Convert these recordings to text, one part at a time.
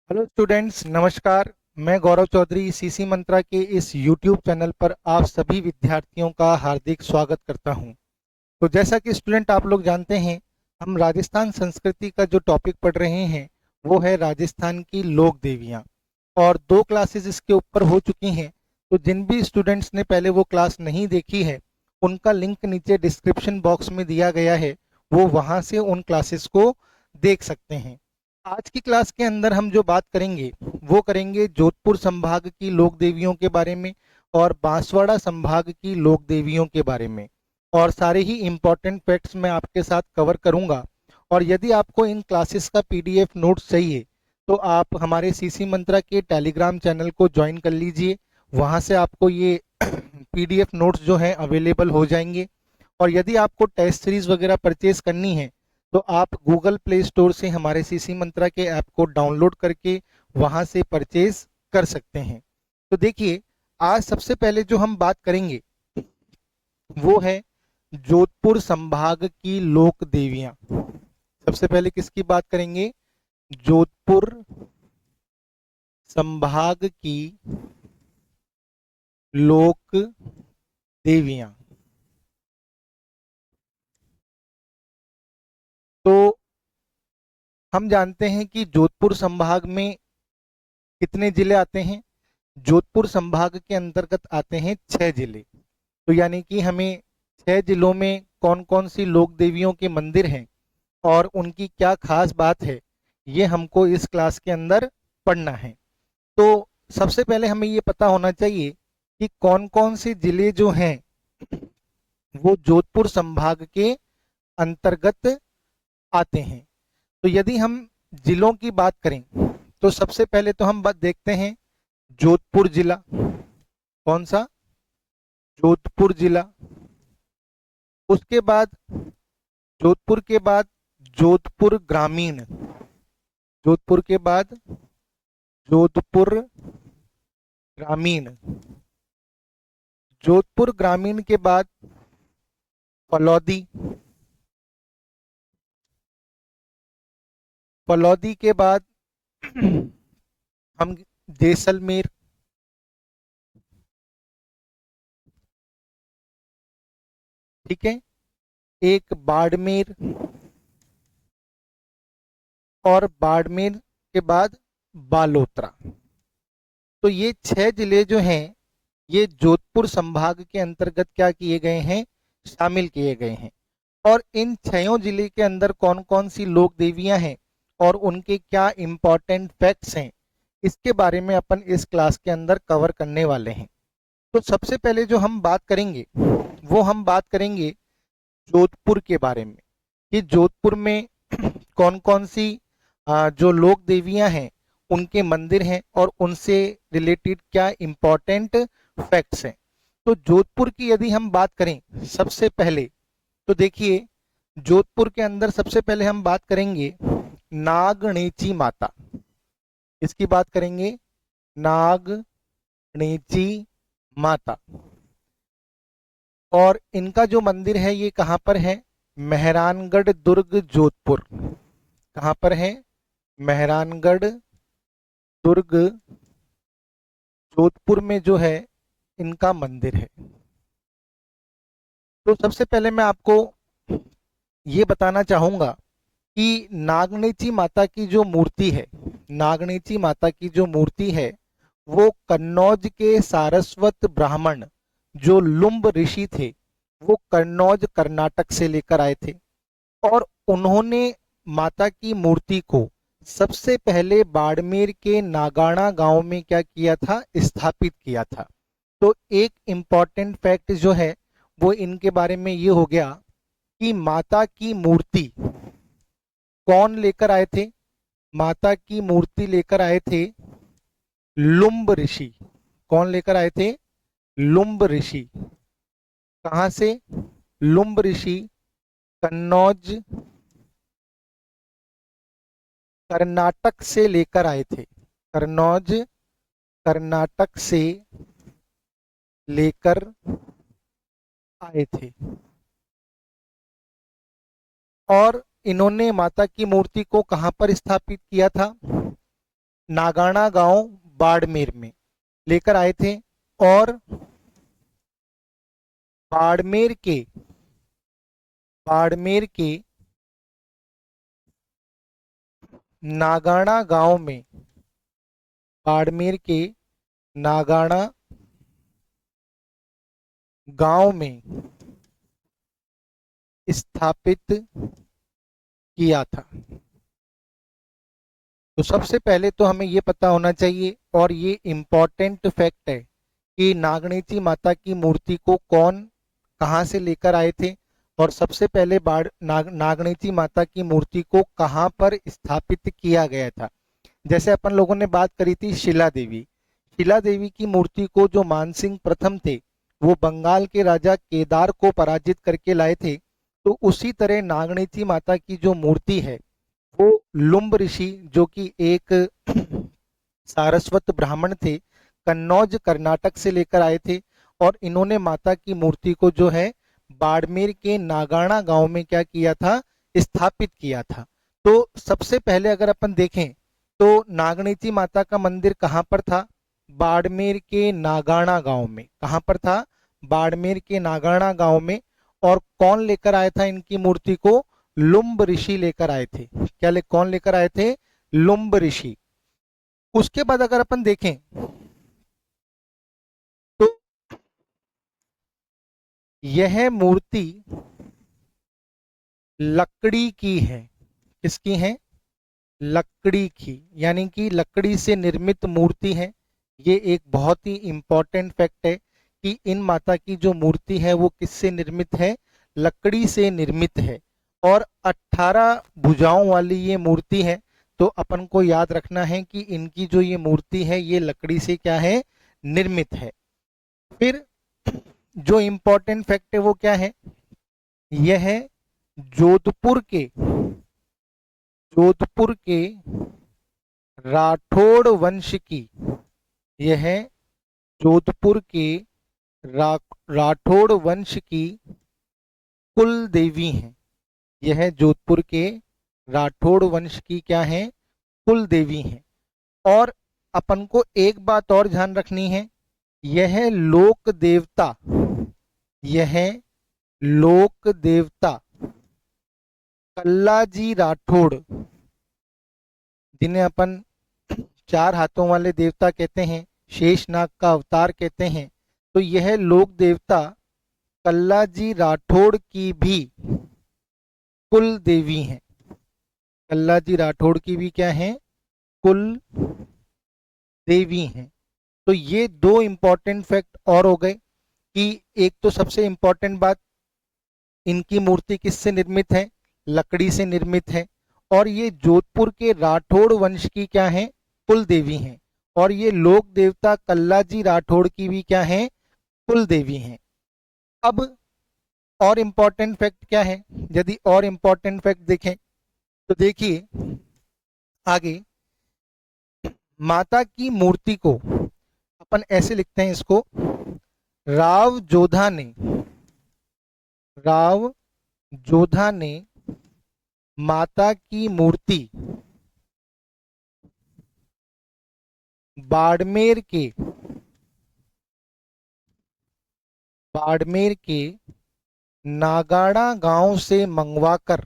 Hello students, नमस्कार। मैं गौरव Chaudhary CC मंत्रा के इस यूट्यूब चैनल पर आप सभी विद्यार्थियों का हार्दिक स्वागत करता हूं। तो जैसा कि स्टूडेंट आप लोग जानते हैं, हम राजस्थान संस्कृति का जो टॉपिक पढ़ रहे हैं वो है राजस्थान की लोक देवियां। और 2 क्लासेस इसके ऊपर हो चुकी हैं। तो जिन भी स्टूडेंट्स ने पहले वो क्लास नहीं देखी है, उनका लिंक नीचे डिस्क्रिप्शन बॉक्स में दिया गया है, वो वहां से उन क्लासेस को देख सकते हैं। आज की क्लास के अंदर हम जो बात करेंगे वो करेंगे जोधपुर संभाग की लोक देवियों के बारे में और बांसवाड़ा संभाग की लोक देवियों के बारे में। और सारे ही इम्पोर्टेंट फैक्ट्स मैं आपके साथ कवर करूंगा। और यदि आपको इन क्लासेस का पीडीएफ नोट्स चाहिए तो आप हमारे सीसी मंत्रा के टेलीग्राम चैनल को ज्वाइन कर लीजिए। वहां से आपको ये पीडीएफ नोट्स जो हैं अवेलेबल हो जाएंगे। और यदि आपको टेस्ट सीरीज वगैरह परचेज करनी है तो आप गूगल प्ले स्टोर से हमारे सीसी मंत्रा के ऐप को डाउनलोड करके वहां से परचेज कर सकते हैं। तो देखिए, आज सबसे पहले जो हम बात करेंगे वो है जोधपुर संभाग की लोक देवियां। सबसे पहले किसकी बात करेंगे? जोधपुर संभाग की लोक देवियां। तो हम जानते हैं कि जोधपुर संभाग में कितने जिले आते हैं। जोधपुर संभाग के अंतर्गत आते हैं 6 जिले। तो यानी कि हमें 6 जिलों में कौन कौन सी लोक देवियों के मंदिर हैं और उनकी क्या खास बात है, ये हमको इस क्लास के अंदर पढ़ना है। तो सबसे पहले हमें ये पता होना चाहिए कि कौन कौन से जिले जो हैं वो जोधपुर संभाग के अंतर्गत आते हैं। तो यदि हम जिलों की बात करें तो सबसे पहले तो हम बात देखते हैं जोधपुर जिला। कौन सा? जोधपुर जिला। उसके बाद जोधपुर के बाद जोधपुर ग्रामीण। जोधपुर के बाद जोधपुर ग्रामीण। जोधपुर ग्रामीण के बाद फलौदी। फलौदी के बाद हम जैसलमेर। ठीक है। एक बाड़मेर। और बाड़मेर के बाद बालोतरा। तो ये 6 जिले जो हैं ये जोधपुर संभाग के अंतर्गत क्या किए गए हैं? शामिल किए गए हैं। और इन 6 जिले के अंदर कौन कौन सी लोक देवियां हैं और उनके क्या इंपॉर्टेंट फैक्ट्स हैं, इसके बारे में अपन इस क्लास के अंदर कवर करने वाले हैं। तो सबसे पहले जो हम बात करेंगे वो हम बात करेंगे जोधपुर के बारे में कि जोधपुर में कौन कौन सी जो लोक देवियां हैं उनके मंदिर हैं और उनसे रिलेटेड क्या इंपॉर्टेंट फैक्ट्स हैं। तो जोधपुर की यदि हम बात करें सबसे पहले, तो देखिए, जोधपुर के अंदर सबसे पहले हम बात करेंगे नागणेची माता। इसकी बात करेंगे नागणेची माता। और इनका जो मंदिर है ये कहाँ पर है? मेहरानगढ़ दुर्ग जोधपुर। कहाँ पर है? मेहरानगढ़ दुर्ग जोधपुर में जो है इनका मंदिर है। तो सबसे पहले मैं आपको ये बताना चाहूंगा कि नागणेची माता की जो मूर्ति है, नागणेची माता की जो मूर्ति है वो कन्नौज के सारस्वत ब्राह्मण जो लुम्ब ऋषि थे वो कन्नौज कर्नाटक से लेकर आए थे। और उन्होंने माता की मूर्ति को सबसे पहले बाड़मेर के नागाना गांव में क्या किया था? स्थापित किया था। तो एक इम्पॉर्टेंट फैक्ट जो है वो इनके बारे में ये हो गया कि माता की मूर्ति कौन लेकर आए थे? माता की मूर्ति लेकर आए थे लुम्ब ऋषि। कौन लेकर आए थे? लुम्ब ऋषि। कहां से? लुम्ब ऋषि कन्नौज कर्नाटक से लेकर आए थे। कन्नौज कर्नाटक से लेकर आए थे। और इन्होंने माता की मूर्ति को कहां पर स्थापित किया था? नागाना गांव बाड़मेर में लेकर आए थे। और बाड़मेर के बाड़मेर के नागाना गांव में बाड़मेर के नागाना गांव में स्थापित किया था। तो सबसे पहले तो हमें ये पता होना चाहिए, और ये इम्पोर्टेंट फैक्ट है, कि नागणेची माता की मूर्ति को कौन कहाँ से लेकर आए थे, और सबसे पहले नागणेची माता की मूर्ति को कहाँ पर स्थापित किया गया था। जैसे अपन लोगों ने बात करी थी शिला देवी की मूर्ति को जो मानसिंह प्रथम थे वो बंगाल के राजा केदार को पराजित करके लाए थे। तो उसी तरह नागणेची माता की जो मूर्ति है वो लुम्ब ऋषि, जो कि एक सारस्वत ब्राह्मण थे, कन्नौज कर्नाटक से लेकर आए थे। और इन्होंने माता की मूर्ति को जो है बाड़मेर के नागाना गांव में क्या किया था, स्थापित किया था। तो सबसे पहले अगर अपन देखें तो नागणेची माता का मंदिर कहाँ पर था, बाड़मेर के नागाना गांव में। कहाँ पर था, बाड़मेर के नागाना गांव में। और कौन लेकर आया था इनकी मूर्ति को, लुम्ब ऋषि लेकर आए थे। कौन लेकर आए थे, लुम्ब ऋषि। उसके बाद अगर अपन देखें तो यह मूर्ति लकड़ी की है। किसकी है, लकड़ी की, यानी कि लकड़ी से निर्मित मूर्ति है। ये एक बहुत ही इंपॉर्टेंट फैक्ट है कि इन माता की जो मूर्ति है वो किससे निर्मित है, लकड़ी से निर्मित है। और 18 भुजाओं वाली ये मूर्ति है। तो अपन को याद रखना है कि इनकी जो ये मूर्ति है ये लकड़ी से क्या है, निर्मित है। फिर जो इंपॉर्टेंट फैक्ट है वो क्या है, यह है जोधपुर के राठौड़ वंश की, यह जोधपुर के राठौड़ वंश की कुल देवी हैं। यह जोधपुर के राठौड़ वंश की क्या है, कुल देवी हैं। और अपन को एक बात और ध्यान रखनी है, यह लोक देवता कल्लाजी राठौड़, जिन्हें अपन 4 हाथों वाले देवता कहते हैं, शेषनाग का अवतार कहते हैं, तो यह लोक देवता कल्लाजी राठौड़ की भी कुल देवी हैं। कल्लाजी राठौड़ की भी क्या है, कुल देवी हैं। तो ये 2 इंपॉर्टेंट फैक्ट और हो गए, कि एक तो सबसे इंपॉर्टेंट बात, इनकी मूर्ति किससे निर्मित है, लकड़ी से निर्मित है। और ये जोधपुर के राठौड़ वंश की क्या है, कुल देवी हैं। और ये लोक देवता कल्लाजी राठौड़ की भी क्या है, कुल देवी हैं। अब और इंपॉर्टेंट फैक्ट क्या है, यदि और इंपॉर्टेंट फैक्ट देखें तो देखिए आगे, माता की मूर्ति को अपन ऐसे लिखते हैं, इसको राव जोधा ने माता की मूर्ति बाड़मेर के नागाना गांव से मंगवाकर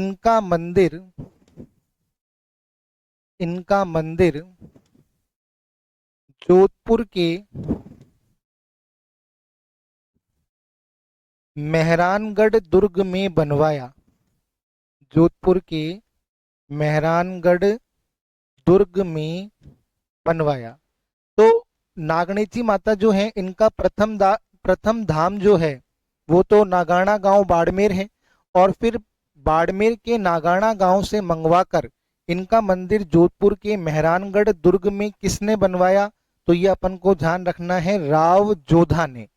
इनका मंदिर जोधपुर के मेहरानगढ़ दुर्ग में बनवाया। जोधपुर के मेहरानगढ़ दुर्ग में बनवाया। तो नागणेची माता जो है, इनका प्रथम धाम जो है वो तो नागाना गांव बाड़मेर है। और फिर बाड़मेर के नागाना गांव से मंगवाकर इनका मंदिर जोधपुर के मेहरानगढ़ दुर्ग में किसने बनवाया, तो ये अपन को ध्यान रखना है, राव जोधा ने।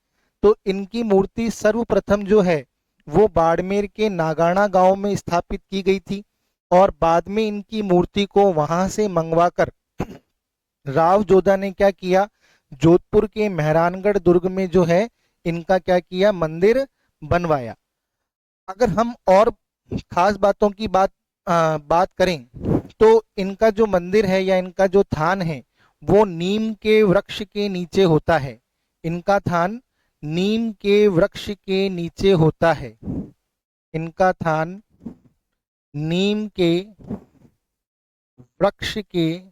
तो इनकी मूर्ति सर्वप्रथम जो है वो बाड़मेर के नागाना गांव में स्थापित की गई थी। और बाद में इनकी मूर्ति को वहां से मंगवाकर राव जोधा ने क्या किया, जोधपुर के मेहरानगढ़ दुर्ग में जो है इनका क्या किया, मंदिर बनवाया। अगर हम और खास बातों की बात करें तो इनका जो मंदिर है या इनका जो थान है वो नीम के वृक्ष के नीचे होता है। इनका थान नीम के वृक्ष के नीचे होता है। इनका थान नीम के वृक्ष के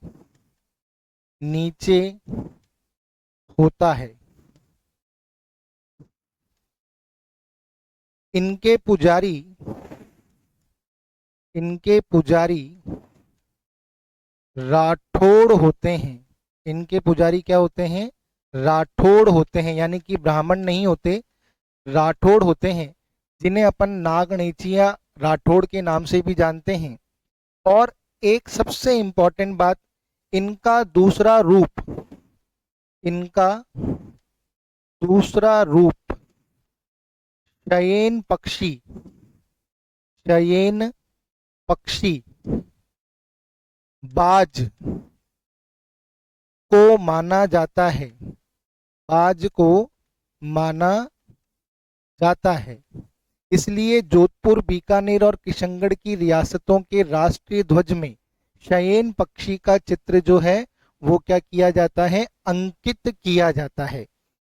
नीचे होता है। इनके पुजारी राठौड़ होते हैं। इनके पुजारी क्या होते हैं? राठौड़ होते हैं, यानी कि ब्राह्मण नहीं होते, राठौड़ होते हैं, जिन्हें अपन नागणेचिया राठौड़ के नाम से भी जानते हैं। और एक सबसे इंपॉर्टेंट बात, इनका दूसरा रूप शयेन पक्षी बाज को माना जाता है। बाज को माना जाता है। इसलिए जोधपुर, बीकानेर और किशनगढ़ की रियासतों के राष्ट्रीय ध्वज में शयेन पक्षी का चित्र जो है वो क्या किया जाता है? अंकित किया जाता है।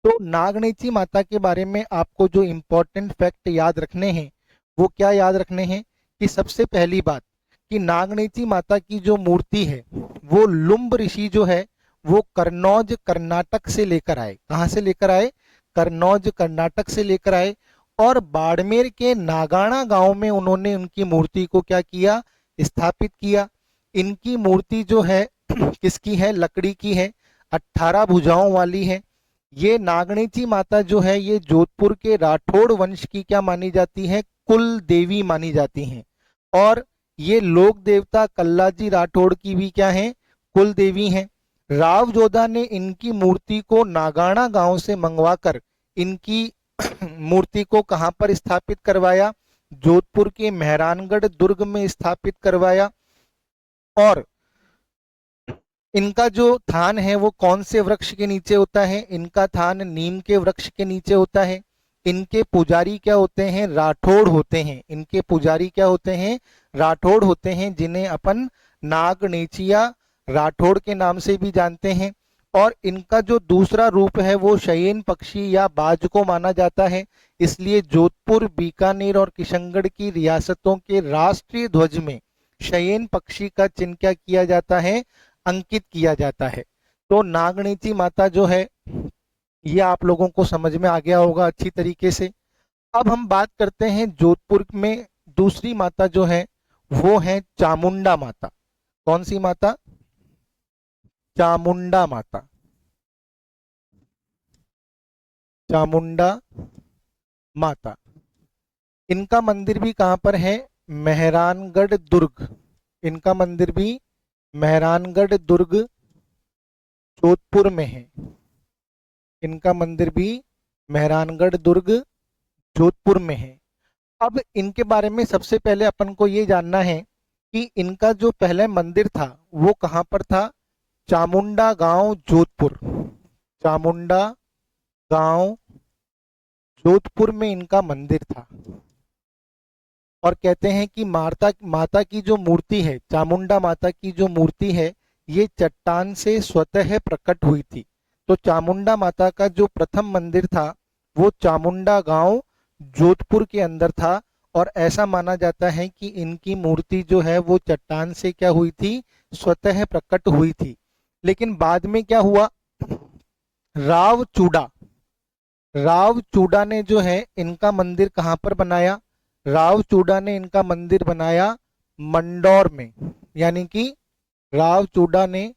तो नागणेची माता के बारे में आपको जो इम्पोर्टेंट फैक्ट याद रखने हैं वो क्या याद रखने हैं कि सबसे पहली बात कि नागणेची माता की जो मूर्ति है वो लुम्ब ऋषि जो है वो कन्नौज कर्नाटक से लेकर आए। कहाँ से लेकर आए? कन्नौज कर्नाटक से लेकर आए और बाड़मेर के नागाना गांव में उन्होंने उनकी मूर्ति को क्या किया? स्थापित किया। इनकी मूर्ति जो है किसकी है? लकड़ी की है, 18 भुजाओं वाली है। ये नागणेची माता जो है ये जोधपुर के राठौड़ वंश की क्या मानी जाती है? कुल देवी मानी जाती हैं। और ये लोक देवता कल्लाजी राठौड़ की भी क्या है? कुल देवी हैं। राव जोधा ने इनकी मूर्ति को नागाना गांव से मंगवाकर इनकी मूर्ति को कहां पर स्थापित करवाया? जोधपुर के मेहरानगढ़ दुर्ग में स्थापित करवाया। और इनका जो थान है वो कौन से वृक्ष के नीचे होता है? इनका थान नीम के वृक्ष के नीचे होता है। इनके पुजारी क्या होते हैं? राठौड़ होते हैं। इनके पुजारी क्या होते हैं? राठौड़ होते हैं, जिन्हें अपन नागणेचिया राठौड़ के नाम से भी जानते हैं। और इनका जो दूसरा रूप है वो शयेन पक्षी या बाज को माना जाता है। इसलिए जोधपुर, बीकानेर और किशनगढ़ की रियासतों के राष्ट्रीय ध्वज में शयेन पक्षी का चिन्ह क्या किया जाता है? अंकित किया जाता है। तो नागणेची माता जो है ये आप लोगों को समझ में आ गया होगा अच्छी तरीके से। अब हम बात करते हैं जोधपुर में दूसरी माता जो है वो है चामुंडा माता। कौन सी माता? चामुंडा माता। चामुंडा माता। इनका मंदिर भी कहां पर है? मेहरानगढ़ दुर्ग। इनका मंदिर भी मेहरानगढ़ दुर्ग जोधपुर में है। इनका मंदिर भी मेहरानगढ़ दुर्ग जोधपुर में है। अब इनके बारे में सबसे पहले अपन को ये जानना है कि इनका जो पहले मंदिर था वो कहां पर था? चामुंडा गांव जोधपुर। चामुंडा गांव जोधपुर में इनका मंदिर था। और कहते हैं कि माता की जो मूर्ति है, चामुंडा माता की जो मूर्ति है ये चट्टान से स्वतः प्रकट हुई थी। तो चामुंडा माता का जो प्रथम मंदिर था वो चामुंडा गांव जोधपुर के अंदर था। और ऐसा माना जाता है कि इनकी मूर्ति जो है वो चट्टान से क्या हुई थी? स्वतः प्रकट हुई थी। लेकिन बाद में क्या हुआ? राव चूड़ा ने जो है इनका मंदिर कहां पर बनाया? राव चूड़ा ने इनका मंदिर बनाया मंडौर में। यानी कि राव चूड़ा ने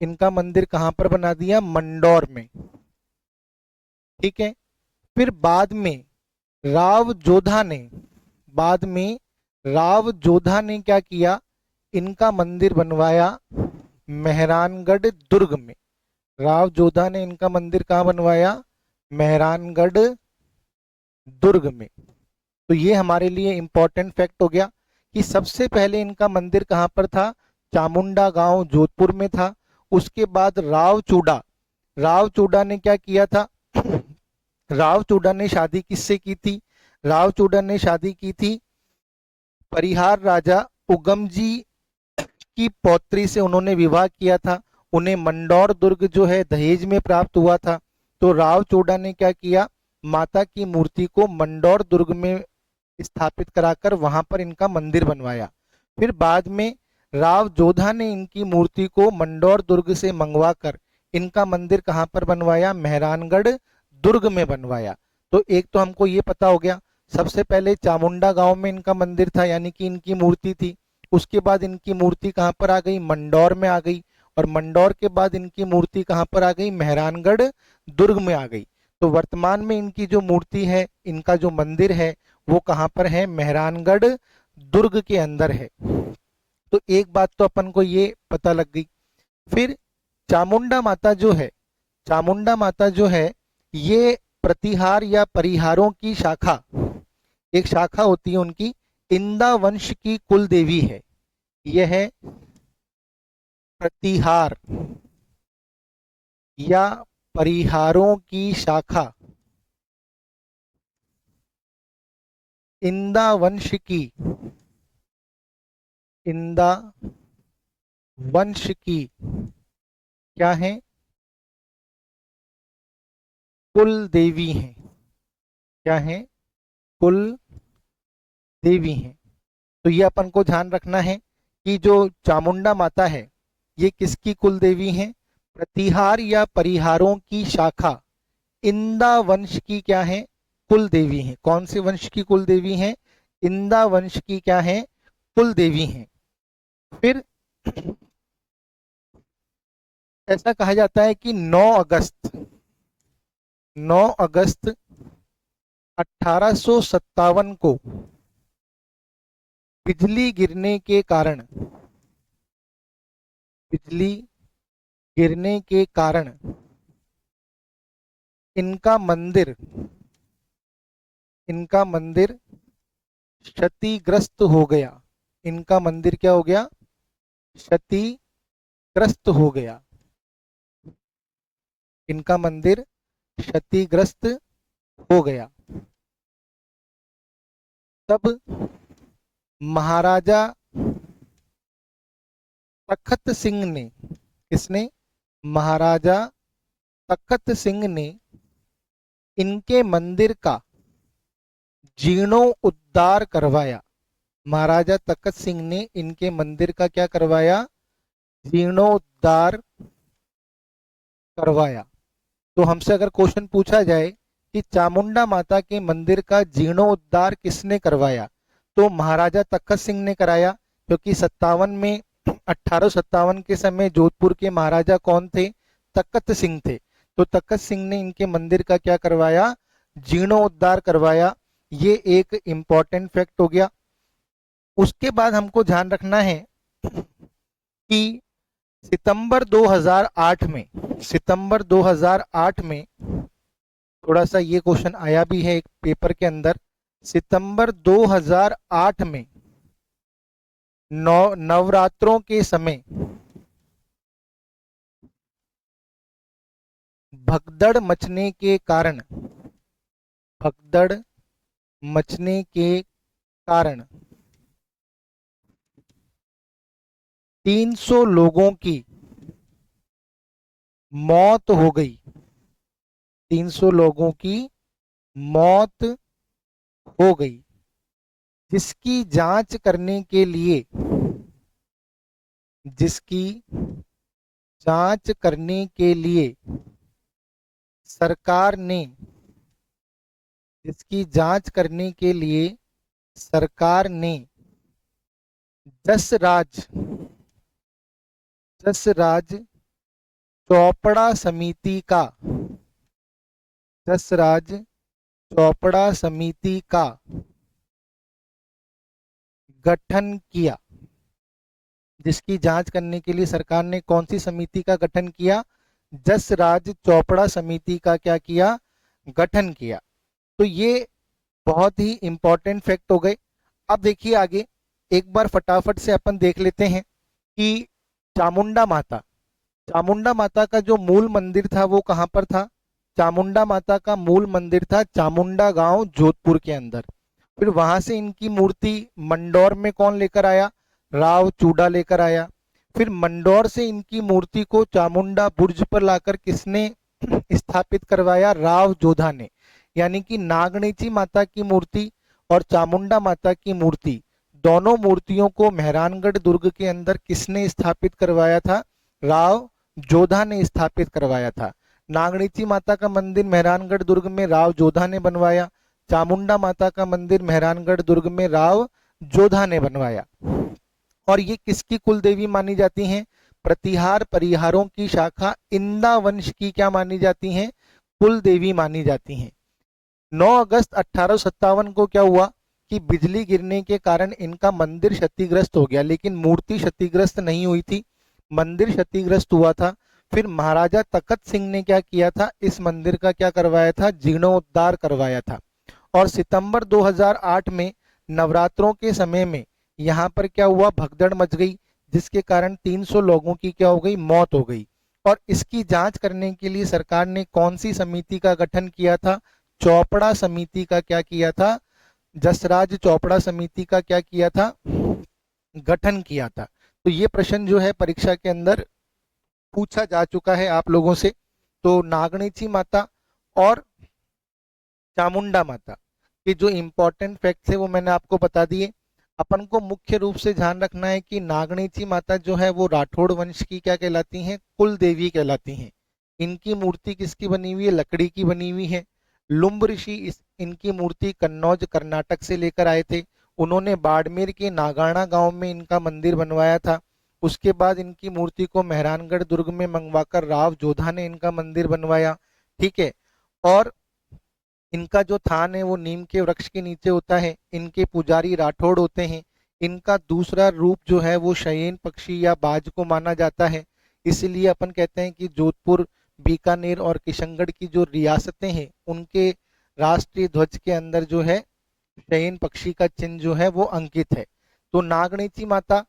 इनका मंदिर कहां पर बना दिया? मंडौर में। ठीक है। फिर बाद में राव जोधा ने क्या किया? इनका मंदिर बनवाया मेहरानगढ़ दुर्ग में। राव जोधा ने इनका मंदिर कहाँ बनवाया? मेहरानगढ़ दुर्ग में। तो ये हमारे लिए इंपॉर्टेंट फैक्ट हो गया कि सबसे पहले इनका मंदिर कहाँ पर था? चामुंडा गांव जोधपुर में था। उसके बाद राव चूड़ा ने क्या किया था? राव चूड़ा ने शादी किससे की थी? रावचूडन ने शादी की थी परिहार राजा उगमजी की पौत्री से, उन्होंने विवाह किया था। उन्हें मंडौर दुर्ग जो है दहेज में प्राप्त हुआ था। तो रावचोड़ा ने क्या किया, माता की मूर्ति को मंडौर दुर्ग में स्थापित कराकर वहां पर इनका मंदिर बनवाया। फिर बाद में राव जोधा ने इनकी मूर्ति को मंडौर दुर्ग से मंगवाकर इनका मंदिर कहां पर बनवाया, मेहरानगढ़ दुर्ग में बनवाया। तो एक तो हमको ये पता हो गया, सबसे पहले चामुंडा गांव में इनका मंदिर था, यानी कि इनकी मूर्ति थी। उसके बाद इनकी मूर्ति कहां पर आ गई, मंडौर में आ गई। और मंडौर के बाद इनकी मूर्ति कहां पर आ गई, मेहरानगढ़ दुर्ग में आ गई। तो वर्तमान में इनकी जो मूर्ति है, इनका जो मंदिर है, वो कहां पर है, मेहरानगढ़ दुर्ग के अंदर है। तो एक बात तो अपन को ये पता लग गई। फिर चामुंडा माता जो है, चामुंडा माता जो है, ये प्रतिहार या परिहारों की शाखा, एक शाखा होती है उनकी, इंदा वंश की कुल देवी है। यह है प्रतिहार या परिहारों की शाखा, इंदा वंश की, इंदा वंश की क्या है, कुल देवी हैं। क्या है, कुल देवी हैं। तो ये अपन को ध्यान रखना है कि जो चामुंडा माता है, ये किसकी कुल देवी हैं, प्रतिहार या परिहारों की शाखा इंदा वंश की क्या है, कुल देवी हैं। कौन से वंश की कुल देवी हैं, इंदा वंश की क्या है, कुल देवी हैं। फिर ऐसा कहा जाता है कि 9 अगस्त 1857 को बिजली गिरने के कारण, बिजली गिरने के कारण इनका मंदिर, इनका मंदिर क्षतिग्रस्त हो गया। इनका मंदिर क्या हो गया, क्षतिग्रस्त हो गया। इनका मंदिर क्षतिग्रस्त हो गया। तब महाराजा तखत सिंह ने, किसने, महाराजा तखत सिंह ने इनके मंदिर का जीर्णोद्धार करवाया। महाराजा तखत सिंह ने इनके मंदिर का क्या करवाया, जीर्णोद्धार करवाया। तो हमसे अगर क्वेश्चन पूछा जाए कि चामुंडा माता के मंदिर का जीर्णोद्धार किसने करवाया, तो महाराजा तखत सिंह ने कराया, क्योंकि 57 में 1857 के समय जोधपुर के महाराजा कौन थे, तखत सिंह थे। तो तखत सिंह ने इनके मंदिर का क्या करवाया, जीर्णोद्धार करवाया। ये एक इंपॉर्टेंट फैक्ट हो गया। उसके बाद हमको ध्यान रखना है कि सितंबर 2008 में, सितंबर 2008 में थोड़ा सा ये क्वेश्चन आया भी है एक पेपर के अंदर, सितंबर 2008 में नवरात्रों के समय भगदड़ मचने के कारण, भगदड़ मचने के कारण 300 लोगों की मौत हो गई। 300 लोगों की मौत हो गई, जिसकी जांच करने के लिए, जिसकी जांच करने के लिए सरकार ने, जिसकी जांच करने के लिए सरकार ने जसराज, जसराज चौपड़ा समिति का, जसराज चौपड़ा समिति का गठन किया। जिसकी जांच करने के लिए सरकार ने कौन सी समिति का गठन किया, जसराज चौपड़ा समिति का क्या किया, गठन किया। तो ये बहुत ही इंपॉर्टेंट फैक्ट हो गए। अब देखिए आगे एक बार फटाफट से अपन देख लेते हैं कि चामुंडा माता, चामुंडा माता का जो मूल मंदिर था वो कहां पर था, चामुंडा माता का मूल मंदिर था चामुंडा गांव जोधपुर के अंदर। फिर वहां से इनकी मूर्ति मंडौर में कौन लेकर आया? राव चूड़ा लेकर आया। फिर मंडौर से इनकी मूर्ति को चामुंडा बुर्ज पर लाकर किसने स्थापित करवाया? राव जोधा ने। यानी कि नागणेची माता की मूर्ति और चामुंडा माता की मूर्ति, दोनों मूर्तियों को मेहरानगढ़ दुर्ग के अंदर किसने स्थापित करवाया था? राव जोधा ने स्थापित करवाया था। नागणेची माता का मंदिर मेहरानगढ़ दुर्ग में राव जोधा ने बनवाया, चामुंडा माता का मंदिर मेहरानगढ़ दुर्ग में राव जोधा ने बनवाया। और ये किसकी कुल देवी मानी जाती हैं? प्रतिहार परिहारों की शाखा इंदा वंश की क्या मानी जाती हैं? कुल देवी मानी जाती हैं। 9 अगस्त 1857 को क्या हुआ कि बिजली गिरने के कारण इनका मंदिर क्षतिग्रस्त हो गया, लेकिन मूर्ति क्षतिग्रस्त नहीं हुई थी, मंदिर क्षतिग्रस्त हुआ था। फिर महाराजा तखत सिंह ने क्या किया था? इस मंदिर का क्या करवाया था? जीर्णोद्धार करवाया था। और सितंबर 2008 में नवरात्रों के समय में यहाँ पर क्या हुआ? भगदड़ मच गई, जिसके कारण 300 लोगों की क्या हो गई? मौत हो गई। और इसकी जांच करने के लिए सरकार ने कौन सी समिति का गठन किया था? चोपड़ा समिति का क्या किया था? जसराज चोपड़ा समिति का क्या किया था? गठन किया था। तो ये प्रश्न जो है परीक्षा के अंदर पूछा जा चुका है आप लोगों से। तो नागणेची माता और चामुंडा माता के जो इंपॉर्टेंट फैक्ट्स है वो मैंने आपको बता दिए। अपन को मुख्य रूप से ध्यान रखना है कि नागणेची माता जो है वो राठौड़ वंश की क्या कहलाती हैं? कुल देवी कहलाती हैं। इनकी मूर्ति किसकी बनी हुई है? लकड़ी की बनी हुई है। लुम्ब ऋषि इनकी मूर्ति कन्नौज कर्नाटक से लेकर आए थे। उन्होंने बाड़मेर के नागाना गांव में इनका मंदिर बनवाया था। उसके बाद इनकी मूर्ति को मेहरानगढ़ दुर्ग में मंगवाकर राव जोधा ने इनका मंदिर बनवाया। ठीक है। और इनका जो थान है वो नीम के वृक्ष के नीचे होता है। इनके पुजारी राठौड़ होते हैं। इनका दूसरा रूप जो है वो शयन पक्षी या बाज को माना जाता है। इसलिए अपन कहते हैं कि जोधपुर, बीकानेर और किशनगढ़ की जो रियासतें हैं उनके राष्ट्रीय ध्वज के अंदर जो है शयन पक्षी का चिन्ह जो है वो अंकित है। तो नागणेची माता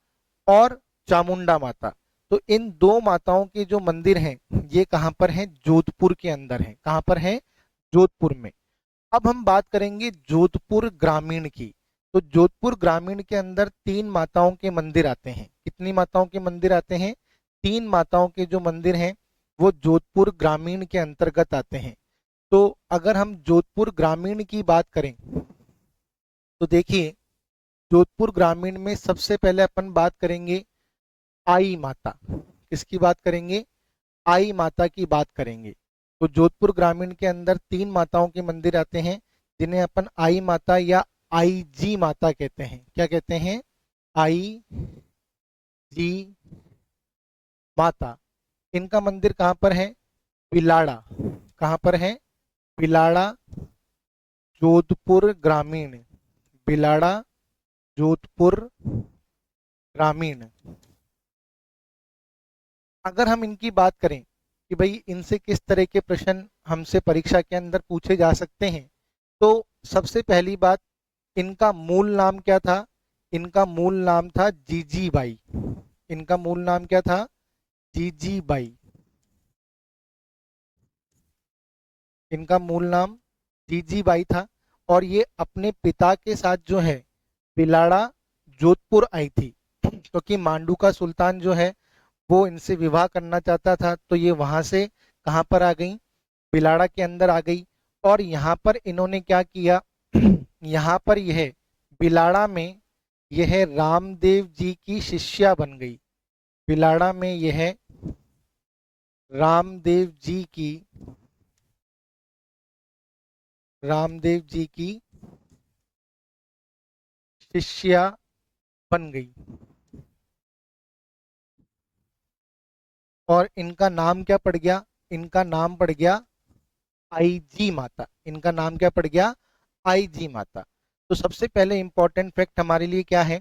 और चामुंडा माता, तो इन दो माताओं के जो मंदिर हैं ये कहाँ पर हैं? जोधपुर के अंदर हैं। कहाँ पर हैं? जोधपुर में। अब हम बात करेंगे जोधपुर ग्रामीण की। तो जोधपुर ग्रामीण के अंदर 3 माताओं के मंदिर आते हैं। कितनी माताओं के मंदिर आते हैं? 3 माताओं के जो मंदिर हैं वो जोधपुर ग्रामीण के अंतर्गत आते हैं। तो अगर हम जोधपुर ग्रामीण की बात करें तो देखिए, जोधपुर ग्रामीण में सबसे पहले अपन बात करेंगे आई माता। किसकी बात करेंगे? आई माता की बात करेंगे। तो जोधपुर ग्रामीण के अंदर 3 माताओं के मंदिर आते हैं जिन्हें अपन आई माता या आई जी माता कहते हैं। क्या कहते हैं? आई जी माता। इनका मंदिर कहाँ पर है? बिलाड़ा। कहाँ पर है? बिलाड़ा, जोधपुर ग्रामीण। बिलाड़ा, जोधपुर ग्रामीण। अगर हम इनकी बात करें कि भाई इनसे किस तरह के प्रश्न हमसे परीक्षा के अंदर पूछे जा सकते हैं, तो सबसे पहली बात, इनका मूल नाम क्या था? इनका मूल नाम था जीजीबाई। इनका मूल नाम क्या था? जीजीबाई। इनका मूल नाम जीजीबाई था। और ये अपने पिता के साथ जो है बिलाड़ा जोधपुर आई थी, क्योंकि मांडू का सुल्तान जो है वो इनसे विवाह करना चाहता था। तो ये वहां से कहां पर आ गई? बिलाड़ा के अंदर आ गई। और यहाँ पर इन्होंने क्या किया? यहाँ पर यह बिलाड़ा में यह रामदेव जी की शिष्या बन गई। बिलाड़ा में यह रामदेव जी की शिष्या बन गई। और इनका नाम क्या पड़ गया? इनका नाम पड़ गया आई जी माता। इनका नाम क्या पड़ गया? आई जी माता। तो सबसे पहले इंपॉर्टेंट फैक्ट हमारे लिए क्या है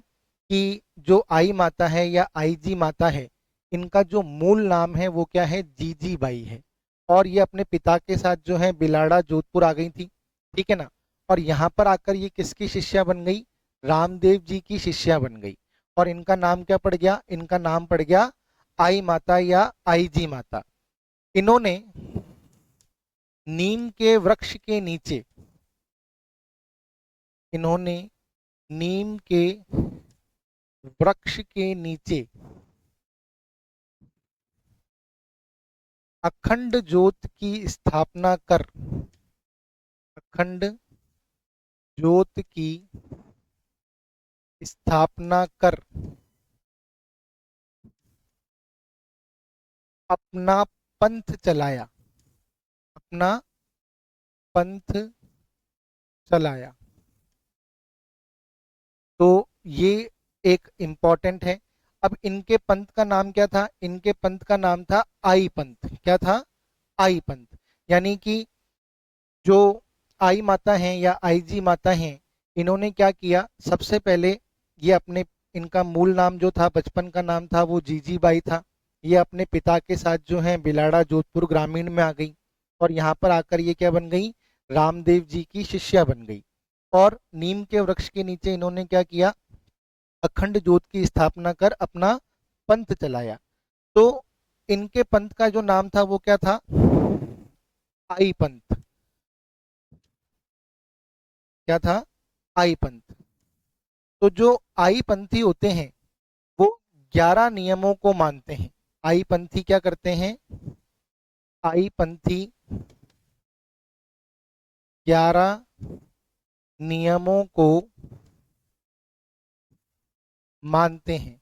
कि जो आई माता है या आई जी माता है, इनका जो मूल नाम है वो क्या है? जीजी बाई है। और ये अपने पिता के साथ जो है बिलाड़ा जोधपुर आ गई थी। ठीक है ना। और यहाँ पर आकर ये किसकी शिष्या बन गई? रामदेव जी की शिष्या बन गई। और इनका नाम क्या पड़ गया? इनका नाम पड़ गया आई माता या आई जी माता। इन्होंने नीम के वृक्ष के नीचे, इन्होंने नीम के वृक्ष के नीचे अखंड ज्योत की स्थापना कर, अखंड ज्योत की स्थापना कर अपना पंथ चलाया, अपना पंथ चलाया। तो ये एक इम्पॉर्टेंट है। अब इनके पंथ का नाम क्या था? इनके पंथ का नाम था आई पंथ। क्या था? आई पंथ। यानी कि जो आई माता हैं या आई जी माता हैं, इन्होंने क्या किया, सबसे पहले ये अपने, इनका मूल नाम जो था, बचपन का नाम था वो जीजी बाई था। ये अपने पिता के साथ जो है बिलाड़ा जोधपुर ग्रामीण में आ गई और यहाँ पर आकर ये क्या बन गई? रामदेव जी की शिष्या बन गई। और नीम के वृक्ष के नीचे इन्होंने क्या किया? अखंड ज्योत की स्थापना कर अपना पंथ चलाया। तो इनके पंथ का जो नाम था वो क्या था? आई पंथ। क्या था? आई पंथ। तो जो आई पंथी होते हैं वो 11 नियमों को मानते हैं। आई पंथी क्या करते हैं? आई पंथी 11 नियमों को मानते हैं।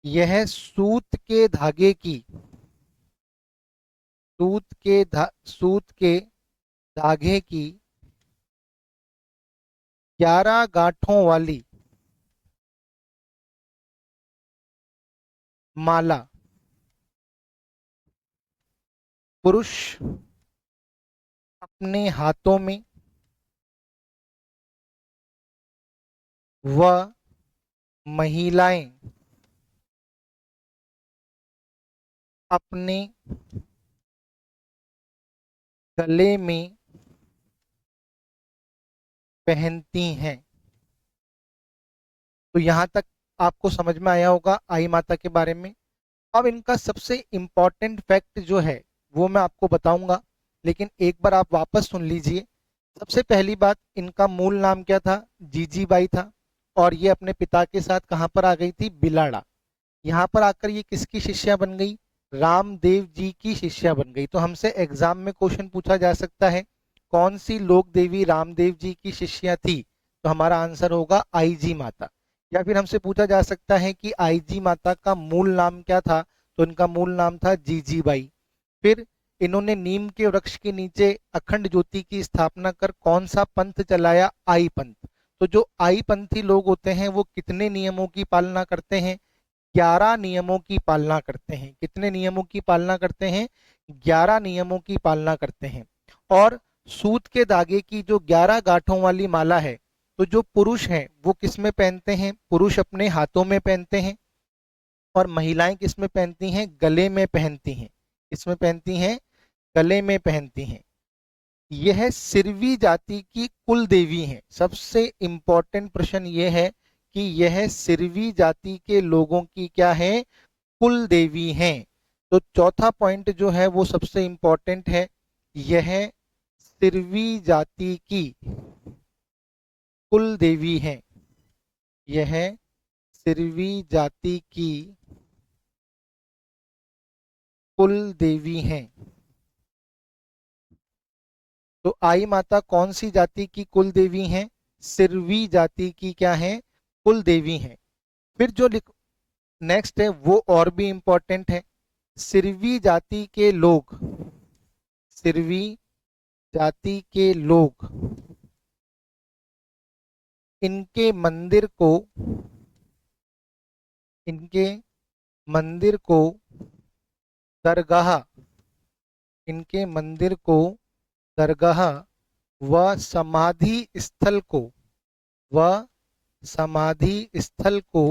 यह सूत के धागे की 11 गांठों वाली माला पुरुष अपने हाथों में व महिलाएं अपने गले में पहनती हैं। तो यहां तक आपको समझ में आया होगा आई माता के बारे में। अब इनका सबसे इंपॉर्टेंट फैक्ट जो है वो मैं आपको बताऊंगा, लेकिन एक बार आप वापस सुन लीजिए। सबसे पहली बात, इनका मूल नाम क्या था? जीजी बाई था। और ये अपने पिता के साथ कहां पर आ गई थी? बिलाड़ा। यहाँ पर आकर ये किसकी शिष्या बन गई? रामदेव जी की शिष्या बन गई। तो हमसे एग्जाम में क्वेश्चन पूछा जा सकता है कौन सी लोक देवी रामदेव जी की शिष्या थी? तो हमारा आंसर होगा आई जी माता। या फिर हमसे पूछा जा सकता है कि आई जी माता का मूल नाम क्या था? तो इनका मूल नाम था जीजी बाई। फिर इन्होंने नीम के वृक्ष के नीचे अखंड ज्योति की स्थापना कर कौन सा पंथ चलाया? आई पंथ। तो जो आई पंथी लोग होते हैं वो कितने नियमों की पालना करते हैं? 11 नियमों की पालना करते हैं। कितने नियमों की पालना करते हैं? 11 नियमों की पालना करते हैं। और सूत के धागे की जो 11 गांठों वाली माला है, तो जो पुरुष हैं वो किस में पहनते हैं? पुरुष अपने हाथों में पहनते हैं। और महिलाएं किस में पहनती हैं? गले में पहनती हैं। किसमें पहनती हैं? गले में पहनती हैं। यह सिरवी जाति की कुल देवी हैं। सबसे इंपॉर्टेंट प्रश्न यह है कि यह सिरवी जाति के लोगों की क्या है? कुल देवी हैं। तो चौथा पॉइंट जो है वो सबसे इंपॉर्टेंट है। यह सिरवी जाति की कुल देवी हैं। यह सिरवी जाति की कुल देवी हैं। तो आई माता कौन सी जाति की कुल देवी हैं? सिरवी जाति की क्या है? कुल देवी हैं। फिर जो नेक्स्ट है वो और भी इंपॉर्टेंट है। सिरवी जाति के लोग, सिरवी जाति के लोग इनके मंदिर को, इनके मंदिर को दरगाह, इनके मंदिर को दरगाह व समाधि स्थल को, व समाधि स्थल को